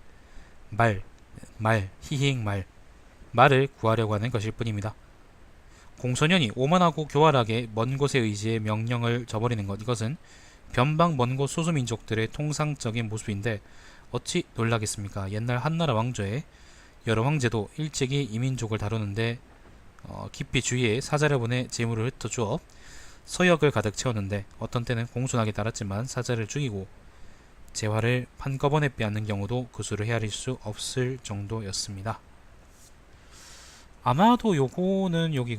구하려고 하는 것일 뿐입니다. 공소년이 오만하고 교활하게 먼 곳에 의지해 명령을 저버리는 것, 이것은 변방 먼 곳 소수민족들의 통상적인 모습인데 어찌 놀라겠습니까? 옛날 한나라 왕조에 여러 황제도 일찍이 이민족을 다루는데 깊이 주위에 사자를 보내 재물을 흩어주어 서역을 가득 채웠는데 어떤 때는 공손하게 따랐지만 사자를 죽이고 재화를 한꺼번에 빼앗는 경우도 그 수를 헤아릴 수 없을 정도였습니다. 아마도 요거는 여기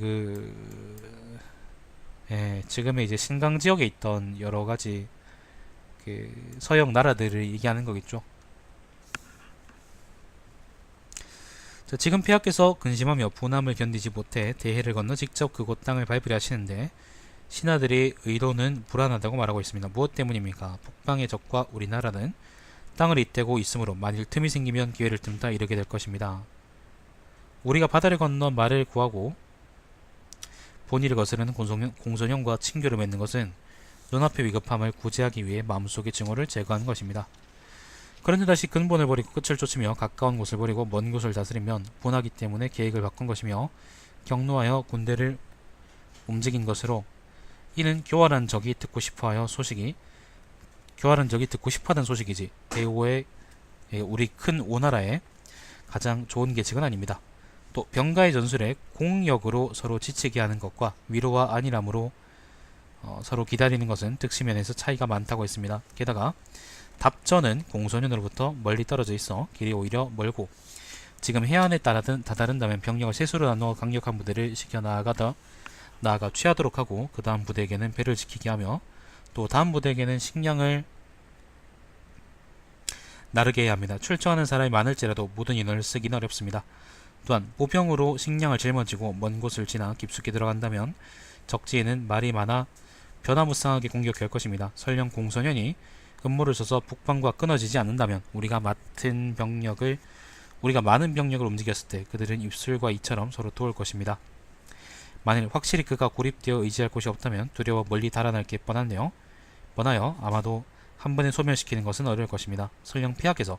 지금의 이제 신강 지역에 있던 여러 가지 그 서역 나라들을 얘기하는 거겠죠. 자, 지금 폐하께서 근심하며 분함을 견디지 못해 대해를 건너 직접 그곳 땅을 밟으려 하시는데 신하들의 의도는 불안하다고 말하고 있습니다. 무엇 때문입니까? 북방의 적과 우리나라는 땅을 잇대고 있으므로 만일 틈이 생기면 기회를 틈타 이르게 될 것입니다. 우리가 바다를 건너 말을 구하고 본의를 거스르는 공소년과 친교를 맺는 것은 눈앞의 위급함을 구제하기 위해 마음속의 증오를 제거하는 것입니다. 그런데 다시 근본을 버리고 끝을 쫓으며 가까운 곳을 버리고 먼 곳을 다스리면 분하기 때문에 계획을 바꾼 것이며 경로하여 군대를 움직인 것으로 이는 교활한 적이 듣고 싶어하던 소식이지 대우의 우리 큰 오나라의 가장 좋은 계책은 아닙니다. 또 병가의 전술에 공력으로 서로 지치게 하는 것과 위로와 안일함으로 서로 기다리는 것은 득실면에서 차이가 많다고 했습니다. 게다가 답전은 공소년으로부터 멀리 떨어져 있어 길이 오히려 멀고 지금 해안에 다다른다면 병력을 세수로 나누어 강력한 부대를 시켜 나아가 취하도록 하고 그 다음 부대에게는 배를 지키게 하며 또 다음 부대에게는 식량을 나르게 해야 합니다. 출정하는 사람이 많을지라도 모든 인원을 쓰기는 어렵습니다. 또한 보병으로 식량을 짊어지고 먼 곳을 지나 깊숙이 들어간다면 적지에는 말이 많아 변화무쌍하게 공격할 것입니다. 설령 공소년이 음모를 써서 북방과 끊어지지 않는다면 우리가 많은 병력을 움직였을 때 그들은 입술과 이처럼 서로 도울 것입니다. 만일 확실히 그가 고립되어 의지할 곳이 없다면 두려워 멀리 달아날 게 뻔하여 아마도 한 번에 소멸시키는 것은 어려울 것입니다. 설령 폐하께서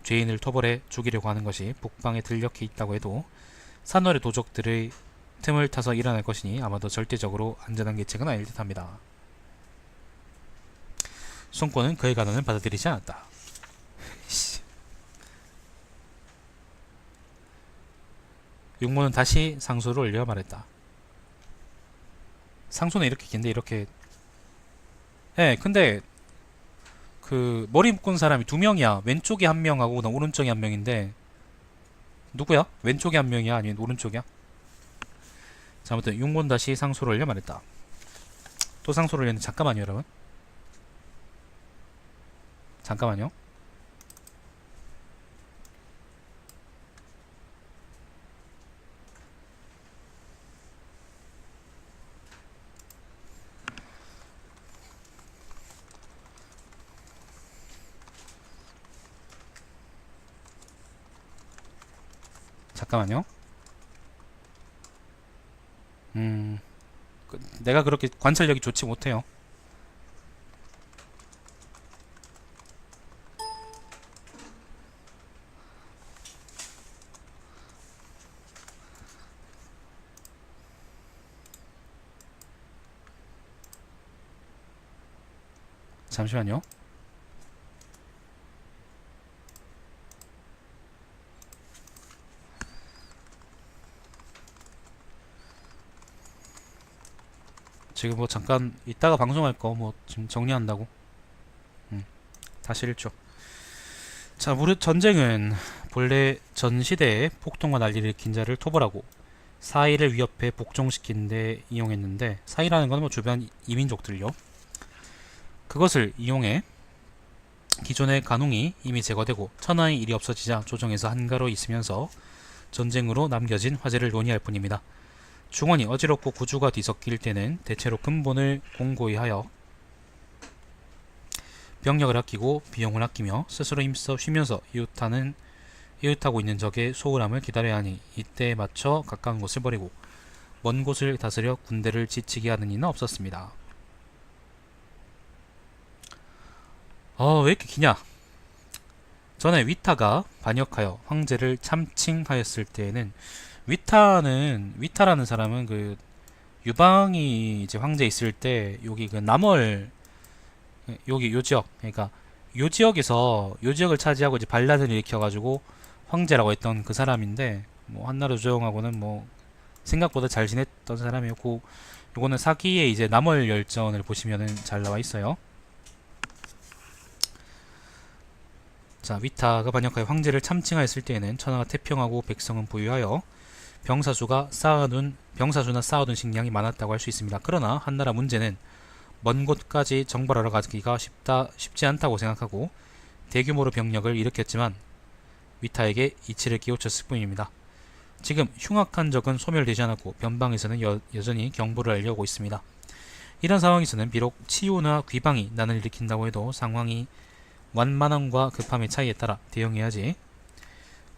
죄인을 토벌해 죽이려고 하는 것이 북방에 들녘에 있다고 해도 산월의 도적들의 틈을 타서 일어날 것이니 아마도 절대적으로 안전한 계책은 아닐 듯합니다. 손권은 그의 간언을 받아들이지 않았다. 육모는 다시 상소를 올려 말했다. 상소는 이렇게 긴데 이렇게 근데 그 머리 묶은 사람이 두 명이야. 왼쪽에 한 명하고 오른쪽에 한 명인데 누구야? 왼쪽에 한 명이야? 아니면 오른쪽이야? 자, 아무튼 육모는 다시 상소를 올려 말했다. 또 상소를 올렸는데 잠깐만요 여러분. 잠깐만요. 잠깐만요. 내가 그렇게 관찰력이 좋지 못해요. 잠시만요. 지금 뭐 잠깐 이따가 방송할 거 뭐 지금 정리한다고. 다시 읽죠. 자, 무릇 전쟁은 본래 전 시대에 폭동과 난리를 일으킨 자를 토벌하고 사이를 위협해 복종시킨 데 이용했는데, 사이라는 건 뭐 주변 이민족들요. 그것을 이용해 기존의 간웅이 이미 제거되고 천하의 일이 없어지자 조정에서 한가로 있으면서 전쟁으로 남겨진 화제를 논의할 뿐입니다. 중원이 어지럽고 구주가 뒤섞일 때는 대체로 근본을 공고히 하여 병력을 아끼고 비용을 아끼며 스스로 힘써 쉬면서 이웃하고 있는 적의 소홀함을 기다려야 하니, 이때에 맞춰 가까운 곳을 버리고 먼 곳을 다스려 군대를 지치게 하는 이는 없었습니다. 왜 이렇게 기냐? 전에 위타가 반역하여 황제를 참칭하였을 때에는, 위타라는 사람은 그 유방이 이제 황제 있을 때 여기 그 남월, 여기 요 지역, 그러니까 요 지역을 차지하고 이제 반란을 일으켜가지고 황제라고 했던 그 사람인데, 뭐 한나라 조정하고는 뭐 생각보다 잘 지냈던 사람이었고, 요거는 사기의 이제 남월 열전을 보시면은 잘 나와 있어요. 자, 위타가 반역하여 황제를 참칭하였을 때에는 천하가 태평하고 백성은 부유하여 병사수나 쌓아둔 식량이 많았다고 할 수 있습니다. 그러나 한나라 문제는 먼 곳까지 정벌하러 가기가 쉽지 않다고 생각하고 대규모로 병력을 일으켰지만 위타에게 이치를 끼우쳤을 뿐입니다. 지금 흉악한 적은 소멸되지 않았고 변방에서는 여전히 경보를 알려오고 있습니다. 이런 상황에서는 비록 치유나 귀방이 난을 일으킨다고 해도 상황이 완만함과 급함의 차이에 따라 대응해야지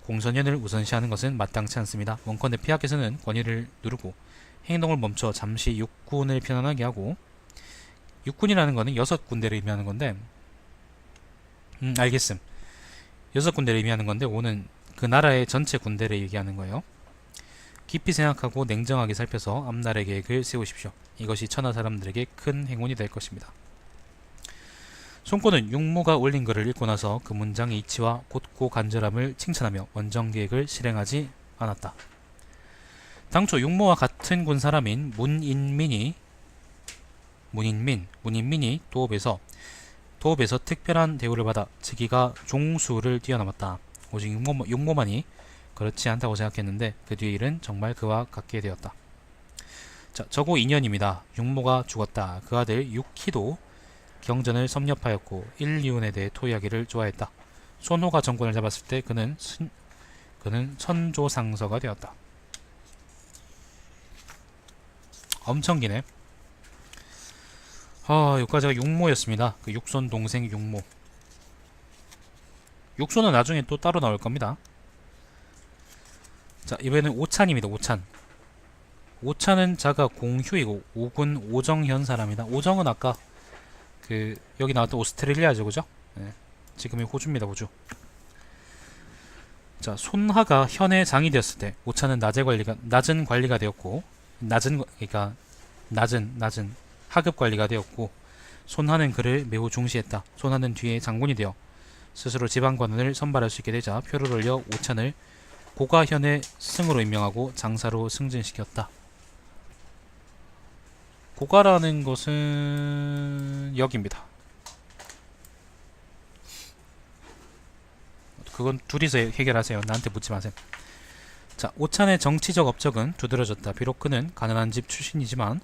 공선연을 우선시하는 것은 마땅치 않습니다. 원컨대 폐하께서는 권위를 누르고 행동을 멈춰 잠시 육군을 편안하게 하고, 육군이라는 것은 6군대를 의미하는 건데, 알겠음. 6군대를 의미하는 건데, 오는 그 나라의 전체 군대를 얘기하는 거예요. 깊이 생각하고 냉정하게 살펴서 앞날의 계획을 세우십시오. 이것이 천하 사람들에게 큰 행운이 될 것입니다. 손권은 육모가 올린 글을 읽고 나서 그 문장의 이치와 곧고 간절함을 칭찬하며 원정 계획을 실행하지 않았다. 당초 육모와 같은 군 사람인 문인민이 도읍에서 특별한 대우를 받아 즉위가 종수를 뛰어넘었다. 오직 육모만이 그렇지 않다고 생각했는데 그 뒤의 일은 정말 그와 같게 되었다. 자, 저고 2년입니다. 육모가 죽었다. 그 아들 육희도 경전을 섭렵하였고 인리운에 대해 토의하기를 좋아했다. 손호가 정권을 잡았을 때 그는 천조상서가 되었다. 엄청 기네. 여기까지가 육모였습니다. 그 육손 동생 육모. 육손은 나중에 또 따로 나올 겁니다. 자, 이번에는 오찬입니다. 오찬은 자가 공휴이고 오군 오정현 사람이다. 오정은 아까 그 여기 나왔던 오스트레일리아죠, 그죠? 네. 지금의 호주입니다, 호주. 자, 손하가 현의 장이 되었을 때 오찬은 낮은 관리가 되었고, 낮은 하급 관리가 되었고, 손하는 그를 매우 중시했다. 손하는 뒤에 장군이 되어 스스로 지방 관원을 선발할 수 있게 되자 표를 올려 오찬을 고가현의 승으로 임명하고 장사로 승진시켰다. 고가라는 것은 여기입니다. 그건 둘이서 해결하세요. 나한테 묻지 마세요. 자, 오찬의 정치적 업적은 두드러졌다. 비록 그는 가난한 집 출신이지만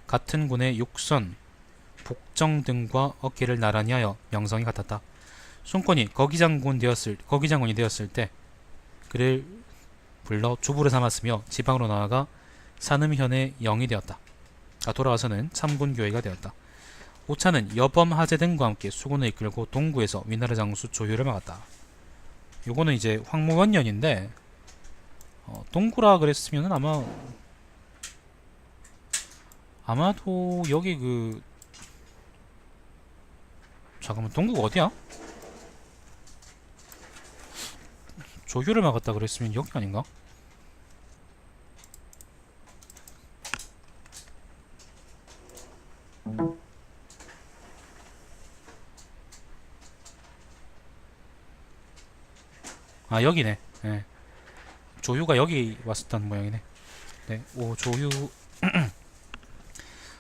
같은 군의 육선, 복정 등과 어깨를 나란히 하여 명성이 같았다. 손권이 거기장군이 되었을 때 그를 불러 주부를 삼았으며 지방으로 나아가 산음현의 영이 되었다. 돌아와서는 참군교회가 되었다. 오찬은 여범 하제 등과 함께 수군을 이끌고 동구에서 위나라 장수 조효를 막았다. 요거는 이제 황무원년인데, 동구라 그랬으면은 아마도 여기 그 잠깐만 동구가 어디야? 조교를 막았다 그랬으면 여기 아닌가? 아 여기네. 네. 조유가 여기 왔었던 모양이네. 네. 오 조유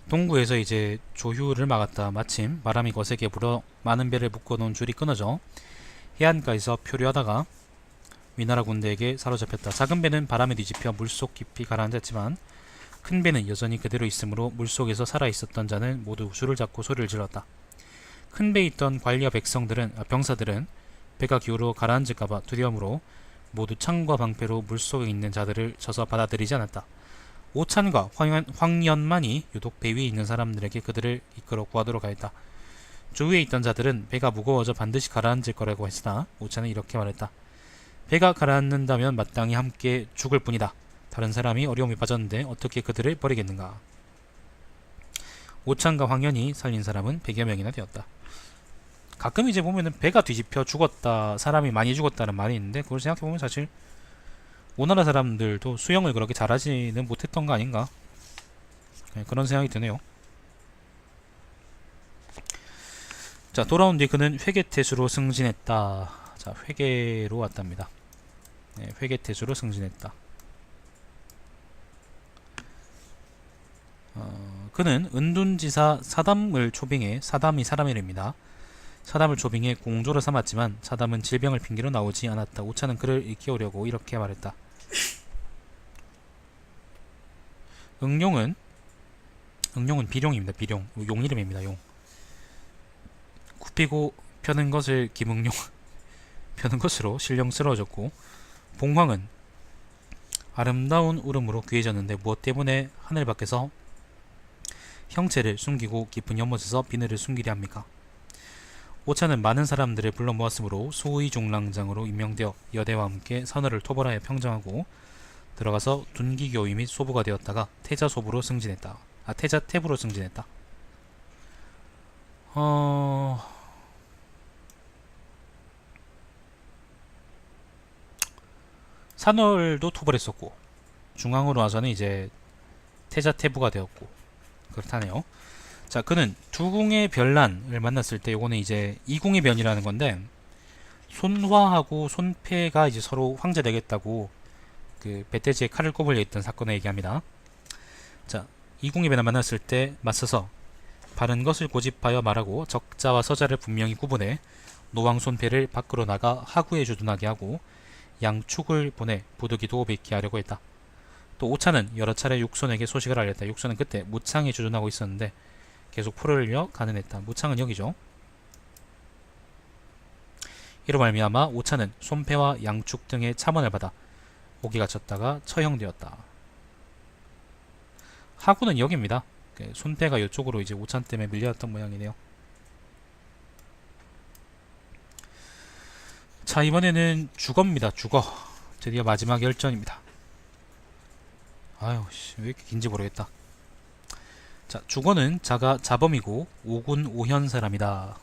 동구에서 이제 조유를 막았다. 마침 바람이 거세게 불어 많은 배를 묶어놓은 줄이 끊어져 해안가에서 표류하다가 위나라 군대에게 사로잡혔다. 작은 배는 바람에 뒤집혀 물속 깊이 가라앉았지만 큰 배는 여전히 그대로 있으므로 물속에서 살아있었던 자는 모두 줄을 잡고 소리를 질렀다. 큰 배에 있던 관리와 병사들은 배가 기울어 가라앉을까봐 두려움으로 모두 창과 방패로 물속에 있는 자들을 쳐서 받아들이지 않았다. 오찬과 황연만이 유독 배 위에 있는 사람들에게 그들을 이끌어 구하도록 하였다. 주위에 있던 자들은 배가 무거워져 반드시 가라앉을 거라고 했으나 오찬은 이렇게 말했다. 배가 가라앉는다면 마땅히 함께 죽을 뿐이다. 다른 사람이 어려움에 빠졌는데 어떻게 그들을 버리겠는가. 오찬과 황연이 살린 사람은 100여 명이나 되었다. 가끔 이제 보면은 배가 뒤집혀 죽었다, 사람이 많이 죽었다는 말이 있는데 그걸 생각해보면 사실 오나라 사람들도 수영을 그렇게 잘하지는 못했던 거 아닌가. 네, 그런 생각이 드네요. 자, 돌아온 뒤 그는 회계태수로 승진했다. 자, 회계로 왔답니다. 네, 회계태수로 승진했다. 그는 은둔지사 사담을 초빙해, 사담이 사람의 이름입니다. 사담을 초빙해 공조를 삼았지만 사담은 질병을 핑계로 나오지 않았다. 오차는 그를 일깨우려고 이렇게 말했다. 응용은 비룡입니다. 비룡. 용 이름입니다. 용. 굽히고 펴는 것을 김응용 펴는 것으로 신령스러워졌고, 봉황은 아름다운 울음으로 귀해졌는데 무엇 때문에 하늘 밖에서 형체를 숨기고 깊은 연못에서 비늘을 숨기려 합니까? 오차는 많은 사람들을 불러 모았으므로 수의중랑장으로 임명되어 여대와 함께 선어를 토벌하여 평정하고 들어가서 둔기교위 및 소부가 되었다가 태자소부로 승진했다. 태자태부로 승진했다. 산월도 토벌했었고 중앙으로 와서는 이제 태자태부가 되었고 그렇다네요. 자, 그는 두궁의 별난을 만났을 때 요거는 이제 이궁의 변이라는 건데 손화하고 손패가 이제 서로 황제 되겠다고 그 배태지에 칼을 꼽으려 했던 사건을 얘기합니다. 자, 이궁의 변을 만났을 때 맞서서 바른 것을 고집하여 말하고 적자와 서자를 분명히 구분해 노왕 손패를 밖으로 나가 하구에 주둔하게 하고 양축을 보내 부득이 도읍에 하려고 했다. 또 오차는 여러 차례 육손에게 소식을 알렸다. 육손은 그때 무창에 주둔하고 있었는데 계속 포를 흘려 가난했다. 무창은 여기죠. 이로 말미암아 오차는 손패와 양축 등의 참언을 받아 옥에 갇혔다가 처형되었다. 하구는 여기입니다. 손패가 이쪽으로 이제 오찬 때문에 밀려왔던 모양이네요. 자, 이번에는 주거입니다. 주거. 드디어 마지막 열전입니다. 아유 씨, 왜 이렇게 긴지 모르겠다. 자, 주거는 자가 자범이고 오군 오현 사람이다.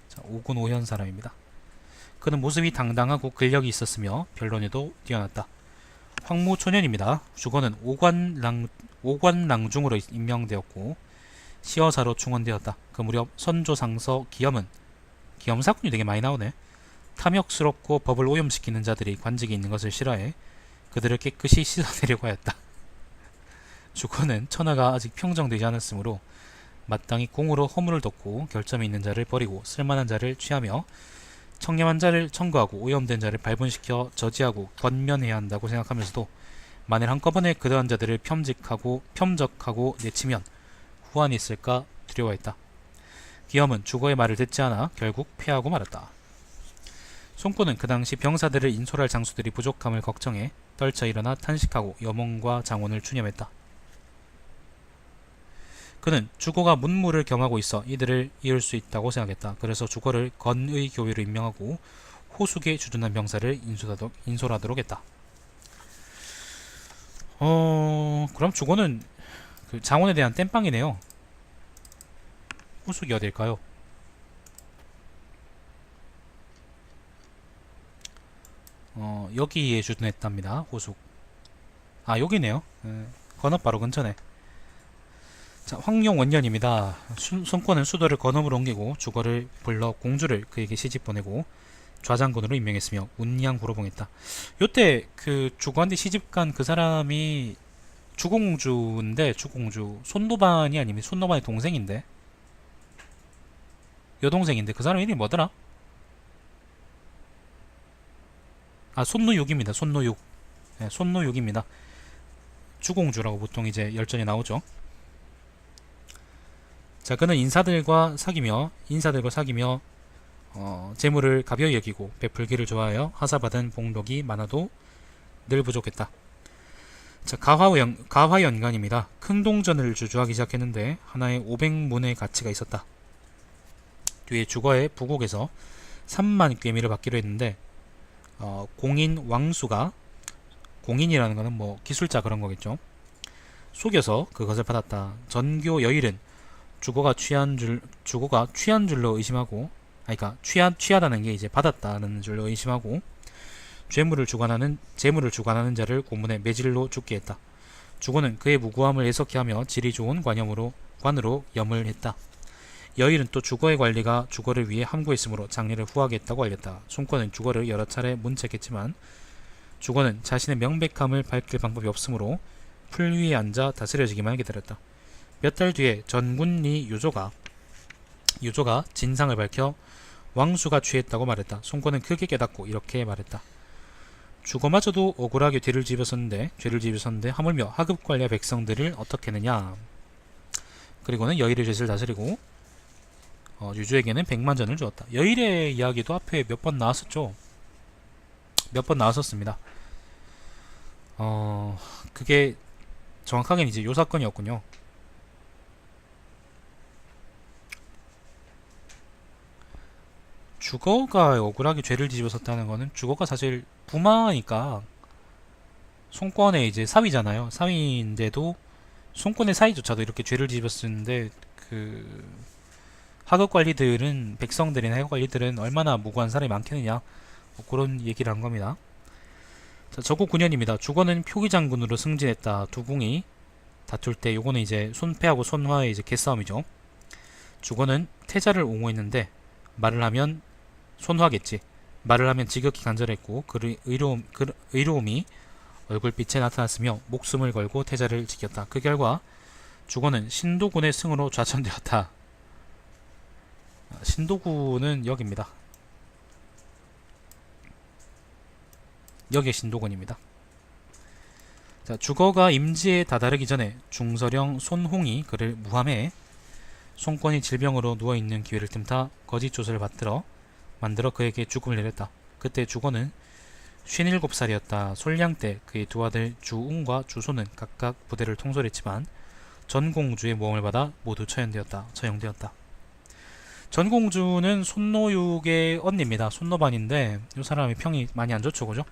자, 오군 오현 사람입니다. 그는 모습이 당당하고 근력이 있었으며 변론에도 뛰어났다. 황무초년입니다. 주거는 오관랑중으로 임명되었고 시어사로 충원되었다. 그 무렵 선조상서 기염사군이 되게 많이 나오네. 탐욕스럽고 법을 오염시키는 자들이 관직에 있는 것을 싫어해 그들을 깨끗이 씻어내려고 하였다. 주거는 천하가 아직 평정되지 않았으므로 마땅히 공으로 허물을 덮고 결점이 있는 자를 버리고 쓸만한 자를 취하며 청렴한 자를 청구하고 오염된 자를 발분시켜 저지하고 권면해야 한다고 생각하면서도 만일 한꺼번에 그러한 자들을 평적하고 내치면 후환이 있을까 두려워했다. 기염은 주거의 말을 듣지 않아 결국 패하고 말았다. 손권은 그 당시 병사들을 인솔할 장수들이 부족함을 걱정해 떨쳐 일어나 탄식하고 여몽과 장원을 추념했다. 그는 주거가 문무를 겸하고 있어 이들을 이을 수 있다고 생각했다. 그래서 주거를 건의 교위로 임명하고 호숙에 주둔한 병사를 인솔하도록 했다. 그럼 주거는 그 장원에 대한 땜빵이네요. 후속이 어딜까요? 여기에 주둔했답니다. 호숙. 아, 여기네요. 건업 바로 근처네. 자, 황룡 원년입니다. 손권은 수도를 건업으로 옮기고 주거를 불러 공주를 그에게 시집 보내고 좌장군으로 임명했으며 운양부로 봉했다. 요때 그 주거한테 시집 간 그 사람이 주공주인데, 주공주 손노반이 아니면 손노반의 동생인데, 여동생인데 그 사람 이름이 뭐더라? 아, 손노육입니다. 손노육. 네, 손노육입니다. 주공주라고 보통 이제 열전이 나오죠. 자, 그는 인사들과 사귀며 재물을 가벼이 여기고 베풀기를 좋아하여 하사받은 복록이 많아도 늘 부족했다. 자, 가화연간입니다. 큰 동전을 주주하기 시작했는데 하나에 500문의 가치가 있었다. 뒤에 주거의 부국에서 3만 꿰미를 받기로 했는데 공인 왕수가, 공인이라는 것은 뭐 기술자 그런 거겠죠, 속여서 그것을 받았다. 전교 여일은 주거가 취한 줄로 의심하고, 아니, 그러니까 취하다는 게 이제 받았다는 줄로 의심하고 재물을 주관하는 자를 고문해 매질로 죽게 했다. 주거는 그의 무고함을 애석히 하며 질이 좋은 관으로 염을 했다. 여일은 또 주거의 관리가 주거를 위해 함구했으므로 장례를 후하게 했다고 알렸다. 손권은 주거를 여러 차례 문책했지만 주거는 자신의 명백함을 밝힐 방법이 없으므로 풀 위에 앉아 다스려지기만 기다렸다. 몇 달 뒤에 전군리 유조가 진상을 밝혀 왕수가 취했다고 말했다. 손권은 크게 깨닫고 이렇게 말했다. 주거마저도 억울하게 죄를 지으셨는데 하물며 하급관리와 백성들을 어떻게 했느냐. 그리고는 여일의 죄를 다스리고 유주에게는 100만전을 주었다. 여일의 이야기도 앞에 몇 번 나왔었죠. 몇 번 나왔었습니다. 그게 정확하게는 이제 요 사건이었군요. 주거가 억울하게 죄를 뒤집었었다는 거는, 주거가 사실 부마니까 손권의 이제 사위잖아요. 사위인데도 손권의 사위조차도 이렇게 죄를 뒤집었는데, 그 하급 관리들은, 백성들이나 해급 관리들은 얼마나 무고한 사람이 많겠느냐, 뭐 그런 얘기를 한 겁니다. 자, 저고 9년입니다. 주거는 표기장군으로 승진했다. 두 궁이 다툴 때, 요거는 이제 손패하고 손화의 이제 개싸움이죠. 주거는 태자를 옹호했는데 말을 하면 손화겠지. 말을 하면 지극히 간절했고 그 의로움이 얼굴빛에 나타났으며 목숨을 걸고 태자를 지켰다. 그 결과 주거는 신도군의 승으로 좌천되었다. 신도군은 여기입니다. 여기 신도군입니다. 자, 주거가 임지에 다다르기 전에 중서령 손홍이 그를 무함해 손권이 질병으로 누워있는 기회를 틈타 거짓 조서를 만들어 그에게 죽음을 내렸다. 그때 주거는 57살이었다. 솔량 때 그의 두 아들 주웅과 주소는 각각 부대를 통솔했지만 전공주의 모험을 받아 모두 처형되었다. 전공주는 손노육의 언니입니다. 손노반인데 이 사람이 평이 많이 안 좋죠, 그죠?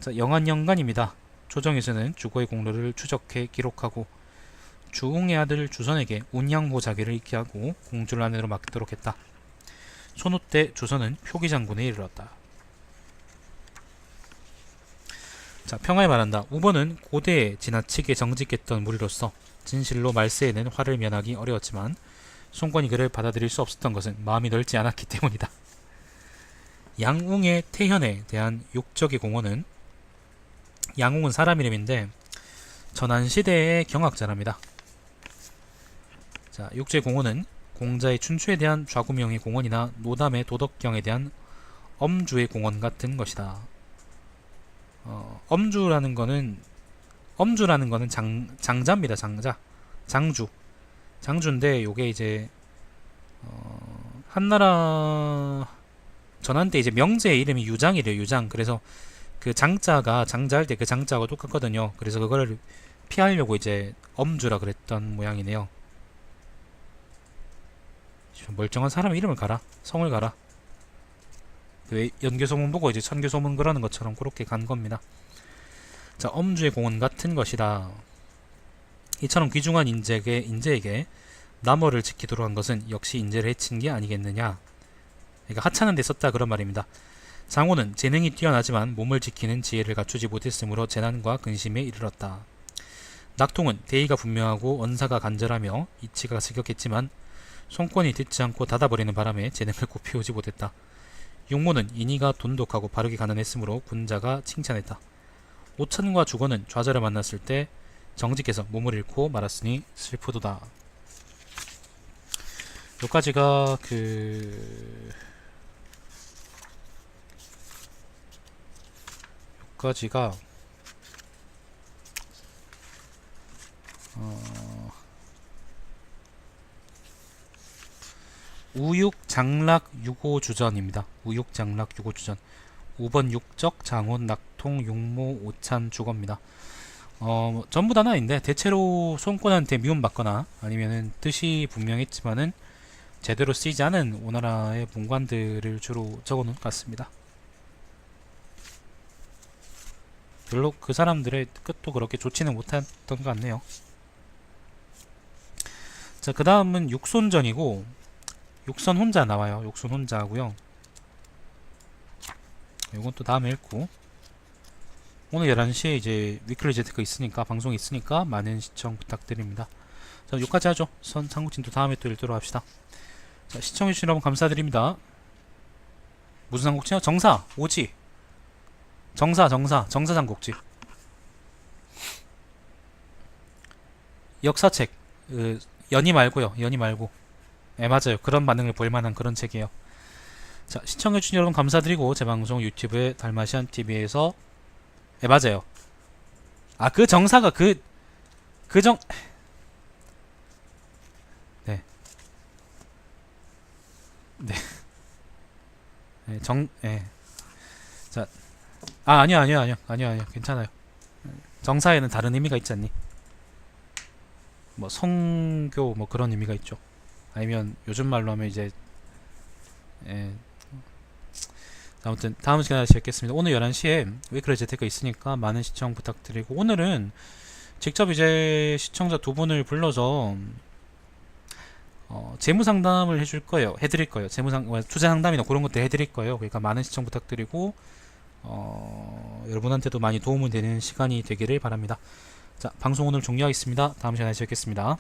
자, 영안영간입니다. 조정에서는 주거의 공로를 추적해 기록하고 주웅의 아들 주선에게 운양호 자기를 잊게 하고 공주를 아내로 맡도록 했다. 손후 때 주선은 표기장군에 이르렀다. 자, 평화에 말한다. 우버는 고대에 지나치게 정직했던 무리로서 진실로 말세에는 화를 면하기 어려웠지만 손권이 그를 받아들일 수 없었던 것은 마음이 넓지 않았기 때문이다. 양웅의 태현에 대한 욕적의 공언은, 양웅은 사람 이름인데 전한시대의 경학자랍니다. 자, 육제 공언은 공자의 춘추에 대한 좌구명의 공언이나 노담의 도덕경에 대한 엄주의 공언 같은 것이다. 엄주라는 거는 장자입니다. 장주인데 요게 이제 한나라 전한 때 이제 명제의 이름이 유장이래요. 유장. 그래서 그 장자할 때 그 장자하고 똑같거든요. 그래서 그거를 피하려고 이제 엄주라 그랬던 모양이네요. 멀쩡한 사람 이름을 가라, 성을 가라. 그 연개소문 보고 이제 천개소문 그러는 것처럼 그렇게 간 겁니다. 자, 엄주의 공은 같은 것이다. 이처럼 귀중한 인재에게 남어를 지키도록 한 것은 역시 인재를 해친 게 아니겠느냐. 그러니까 하찮은 데 썼다 그런 말입니다. 장호는 재능이 뛰어나지만 몸을 지키는 지혜를 갖추지 못했으므로 재난과 근심에 이르렀다. 낙통은 대의가 분명하고 언사가 간절하며 이치가 스격했지만 손권이 듣지 않고 닫아버리는 바람에 재능을 굽히우지 못했다. 육모는 인의가 돈독하고 바르게 가난했으므로 군자가 칭찬했다. 오천과 주거는 좌절을 만났을 때 정직해서 몸을 잃고 말았으니 슬프도다. 여기까지가 여기까지가 우육장락 유고주전입니다. 우육장락 유고주전 5번 육적 장혼 낙통 육모 오찬 주거입니다. 전부 다는 아닌데 대체로 손권한테 미움받거나 아니면은 뜻이 분명했지만은 제대로 쓰이지 않은 오나라의 문관들을 주로 적어놓은 것 같습니다. 별로 그 사람들의 끝도 그렇게 좋지는 못했던 것 같네요. 자, 그 다음은 육손전이고 육선 혼자 나와요. 육선 혼자 하고요. 이건 또 다음에 읽고, 오늘 11시에 이제 위클리 재테크 있으니까, 방송이 있으니까 많은 시청 부탁드립니다. 자, 여기까지 하죠. 삼국진도 다음에 또 읽도록 합시다. 자, 시청해주신 여러분 감사드립니다. 무슨 삼국지요? 정사, 오지. 정사 삼국지. 역사책, 연희 말고요. 연희 말고. 네, 맞아요. 그런 반응을 보일만한 그런 책이에요. 자, 시청해주신 여러분 감사드리고, 제 방송 유튜브의 달마시안TV에서, 네, 맞아요. 아, 그 정사가 네. 네. 네, 네. 자, 아니요. 괜찮아요. 정사에는 다른 의미가 있지 않니? 뭐, 성교, 뭐 그런 의미가 있죠. 아니면, 요즘 말로 하면 이제, 예. 아무튼, 다음 시간에 다시 뵙겠습니다. 오늘 11시에 위클리 재테크 있으니까 많은 시청 부탁드리고, 오늘은 직접 이제 시청자 두 분을 불러서, 재무 상담을 해드릴 거예요. 투자 상담이나 그런 것도 해드릴 거예요. 그러니까 많은 시청 부탁드리고, 여러분한테도 많이 도움이 되는 시간이 되기를 바랍니다. 자, 방송 오늘 종료하겠습니다. 다음 시간에 뵙겠습니다.